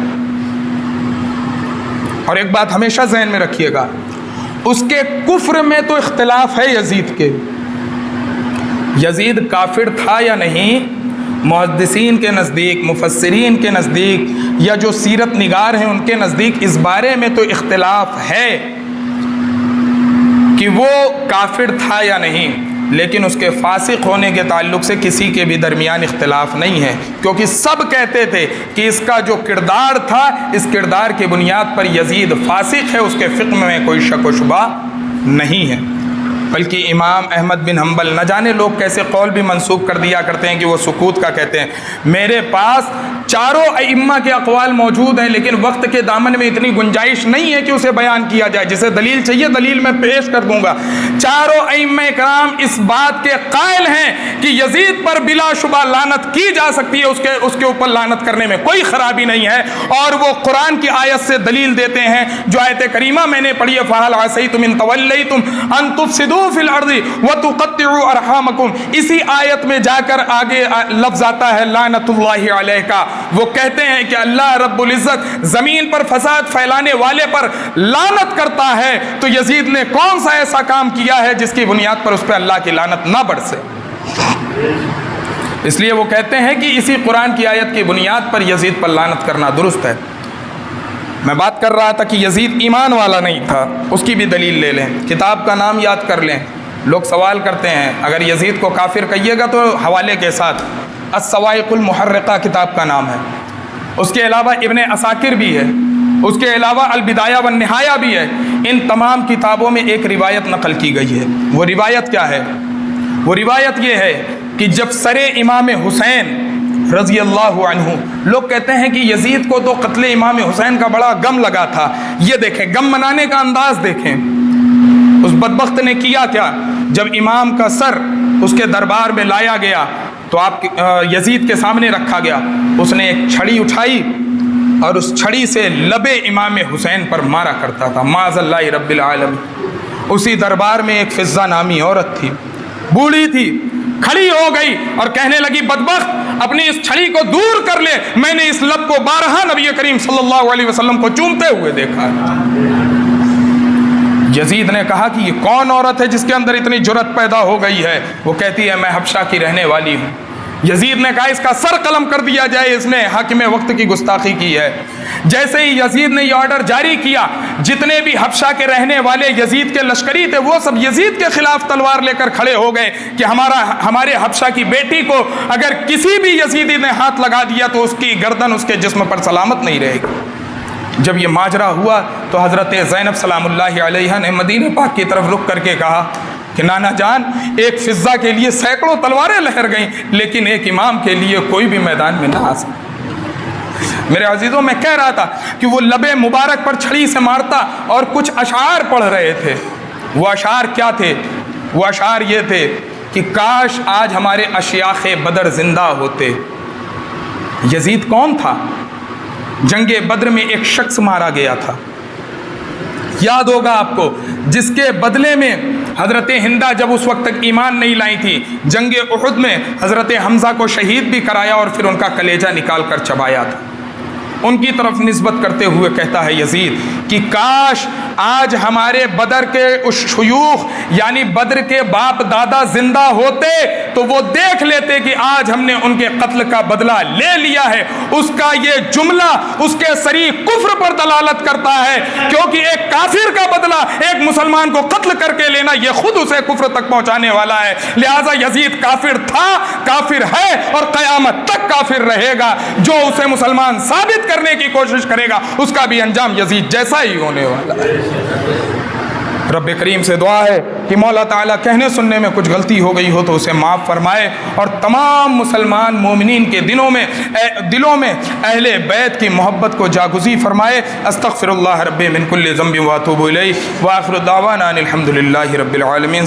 اور ایک بات ہمیشہ ذہن میں رکھیے گا، اس کے کفر میں تو اختلاف ہے یزید کے، یزید کافر تھا یا نہیں، محدثین کے نزدیک، مفسرین کے نزدیک، یا جو سیرت نگار ہیں ان کے نزدیک اس بارے میں تو اختلاف ہے کہ وہ کافر تھا یا نہیں، لیکن اس کے فاسق ہونے کے تعلق سے کسی کے بھی درمیان اختلاف نہیں ہے، کیونکہ سب کہتے تھے کہ اس کا جو کردار تھا، اس کردار کی بنیاد پر یزید فاسق ہے، اس کے فقہ میں کوئی شک و شبہ نہیں ہے، بلکہ امام احمد بن حنبل، نہ جانے لوگ کیسے قول بھی منسوب کر دیا کرتے ہیں کہ وہ سکوت کا کہتے ہیں۔ میرے پاس چاروں ائمہ کے اقوال موجود ہیں، لیکن وقت کے دامن میں اتنی گنجائش نہیں ہے کہ اسے بیان کیا جائے۔ جسے دلیل چاہیے دلیل میں پیش کر دوں گا۔ چاروں ائمہ کرام اس بات کے قائل ہیں کہ یزید پر بلا شبہ لعنت کی جا سکتی ہے، اس کے اوپر لعنت کرنے میں کوئی خرابی نہیں ہے، اور وہ قرآن کی آیت سے دلیل دیتے ہیں جو آیت کریمہ میں نے پڑھی ہے، فَهَلْ عَسَيْتُمْ إِن تَوَلَّيْتُمْ أَن تُفْسِدُوا فِي الْأَرْضِ وَتُقَطِّعُوا أَرْحَامَكُمْ۔ اسی آیت میں جا کر آگے لفظ آتا ہے لعنت اللہ علیہ کا۔ وہ کہتے ہیں کہ اللہ رب العزت زمین پر فساد پھیلانے والے پر لعنت کرتا ہے، تو یزید نے کون سا ایسا کام کیا ہے جس کی بنیاد پر اس پہ اللہ کی لعنت نہ برسے؟ اس لیے وہ کہتے ہیں کہ اسی قرآن کی آیت کی بنیاد پر یزید پر لعنت کرنا درست ہے۔ میں بات کر رہا تھا کہ یزید ایمان والا نہیں تھا، اس کی بھی دلیل لے لیں، کتاب کا نام یاد کر لیں۔ لوگ سوال کرتے ہیں اگر یزید کو کافر کہیے گا تو حوالے کے ساتھ الصواعق المحرقہ کتاب کا نام ہے، اس کے علاوہ ابن عساکر بھی ہے، اس کے علاوہ البدایہ والنہایہ بھی ہے۔ ان تمام کتابوں میں ایک روایت نقل کی گئی ہے۔ وہ روایت کیا ہے؟ وہ روایت یہ ہے کہ جب سر امام حسین رضی اللہ عنہ، لوگ کہتے ہیں کہ یزید کو تو قتل امام حسین کا بڑا غم لگا تھا۔ یہ دیکھیں غم منانے کا انداز دیکھیں، اس بدبخت نے کیا کیا؟ جب امام کا سر اس کے دربار میں لایا گیا تو آپ یزید کے سامنے رکھا گیا، اس نے ایک چھڑی اٹھائی اور اس چھڑی سے لبے امام حسین پر مارا کرتا تھا، معاذ اللہ رب العالمین۔ اسی دربار میں ایک فضہ نامی عورت تھی، بوڑھی تھی، کھڑی ہو گئی اور کہنے لگی بدبخت اپنی اس چھڑی کو دور کر لے، میں نے اس لب کو بارہا نبی کریم صلی اللہ علیہ وسلم کو چومتے ہوئے دیکھا ہے۔ یزید نے کہا کہ یہ کون عورت ہے جس کے اندر اتنی جرأت پیدا ہو گئی ہے؟ وہ کہتی ہے میں حبشہ کی رہنے والی ہوں۔ یزید نے کہا اس کا سر قلم کر دیا جائے، اس نے حاکم وقت کی گستاخی کی ہے۔ جیسے ہی یزید نے یہ آرڈر جاری کیا، جتنے بھی حبشہ کے رہنے والے یزید کے لشکری تھے وہ سب یزید کے خلاف تلوار لے کر کھڑے ہو گئے کہ ہمارے حبشہ کی بیٹی کو اگر کسی بھی یزیدی نے ہاتھ لگا دیا تو اس کی گردن اس کے جسم پر سلامت نہیں رہے گی۔ جب یہ ماجرا ہوا تو حضرت زینب سلام اللہ علیہا نے مدینہ پاک کی طرف رخ کر کے کہا کہ نانا جان، ایک فضہ کے لیے سینکڑوں تلواریں لہر گئیں، لیکن ایک امام کے لیے کوئی بھی میدان میں نہ آ سکتا۔ میرے عزیزوں، میں کہہ رہا تھا کہ وہ لبے مبارک پر چھڑی سے مارتا اور کچھ اشعار پڑھ رہے تھے۔ وہ اشعار کیا تھے؟ وہ اشعار یہ تھے کہ کاش آج ہمارے اشیاخ بدر زندہ ہوتے۔ یزید کون تھا؟ جنگ بدر میں ایک شخص مارا گیا تھا، یاد ہوگا آپ کو، جس کے بدلے میں حضرت ہندہ جب اس وقت تک ایمان نہیں لائی تھی، جنگ احد میں حضرت حمزہ کو شہید بھی کرایا اور پھر ان کا کلیجہ نکال کر چبایا تھا۔ ان کی طرف نسبت کرتے ہوئے کہتا ہے یزید کہ کاش آج ہمارے بدر کے اس شیوخ یعنی بدر کے باپ دادا زندہ ہوتے تو وہ دیکھ لیتے کہ آج ہم نے ان کے قتل کا بدلہ لے لیا ہے۔ اس کا یہ جملہ اس کے صریح کفر پر دلالت کرتا ہے، کیونکہ ایک کافر کا بدلہ ایک مسلمان کو قتل کر کے لینا یہ خود اسے کفر تک پہنچانے والا ہے۔ لہٰذا یزید کافر تھا، کافر ہے اور قیامت تک کافر رہے گا۔ جو اسے مسلمان ثابت کرنے کی کوشش کرے گا اس کا بھی انجام یزید جیسا ہی ہونے والا ہے۔ رب کریم سے دعا ہے کہ مولا تعالیٰ کہنے سننے میں کچھ غلطی ہو گئی ہو تو اسے معاف فرمائے، اور تمام مسلمان مومنین کے دلوں میں اہل بیت کی محبت کو جاگزی فرمائے۔ استغفر اللہ رب من کل ذنب واتوب الیہ، وآخر دعوانا ان الحمد للہ رب العالمین۔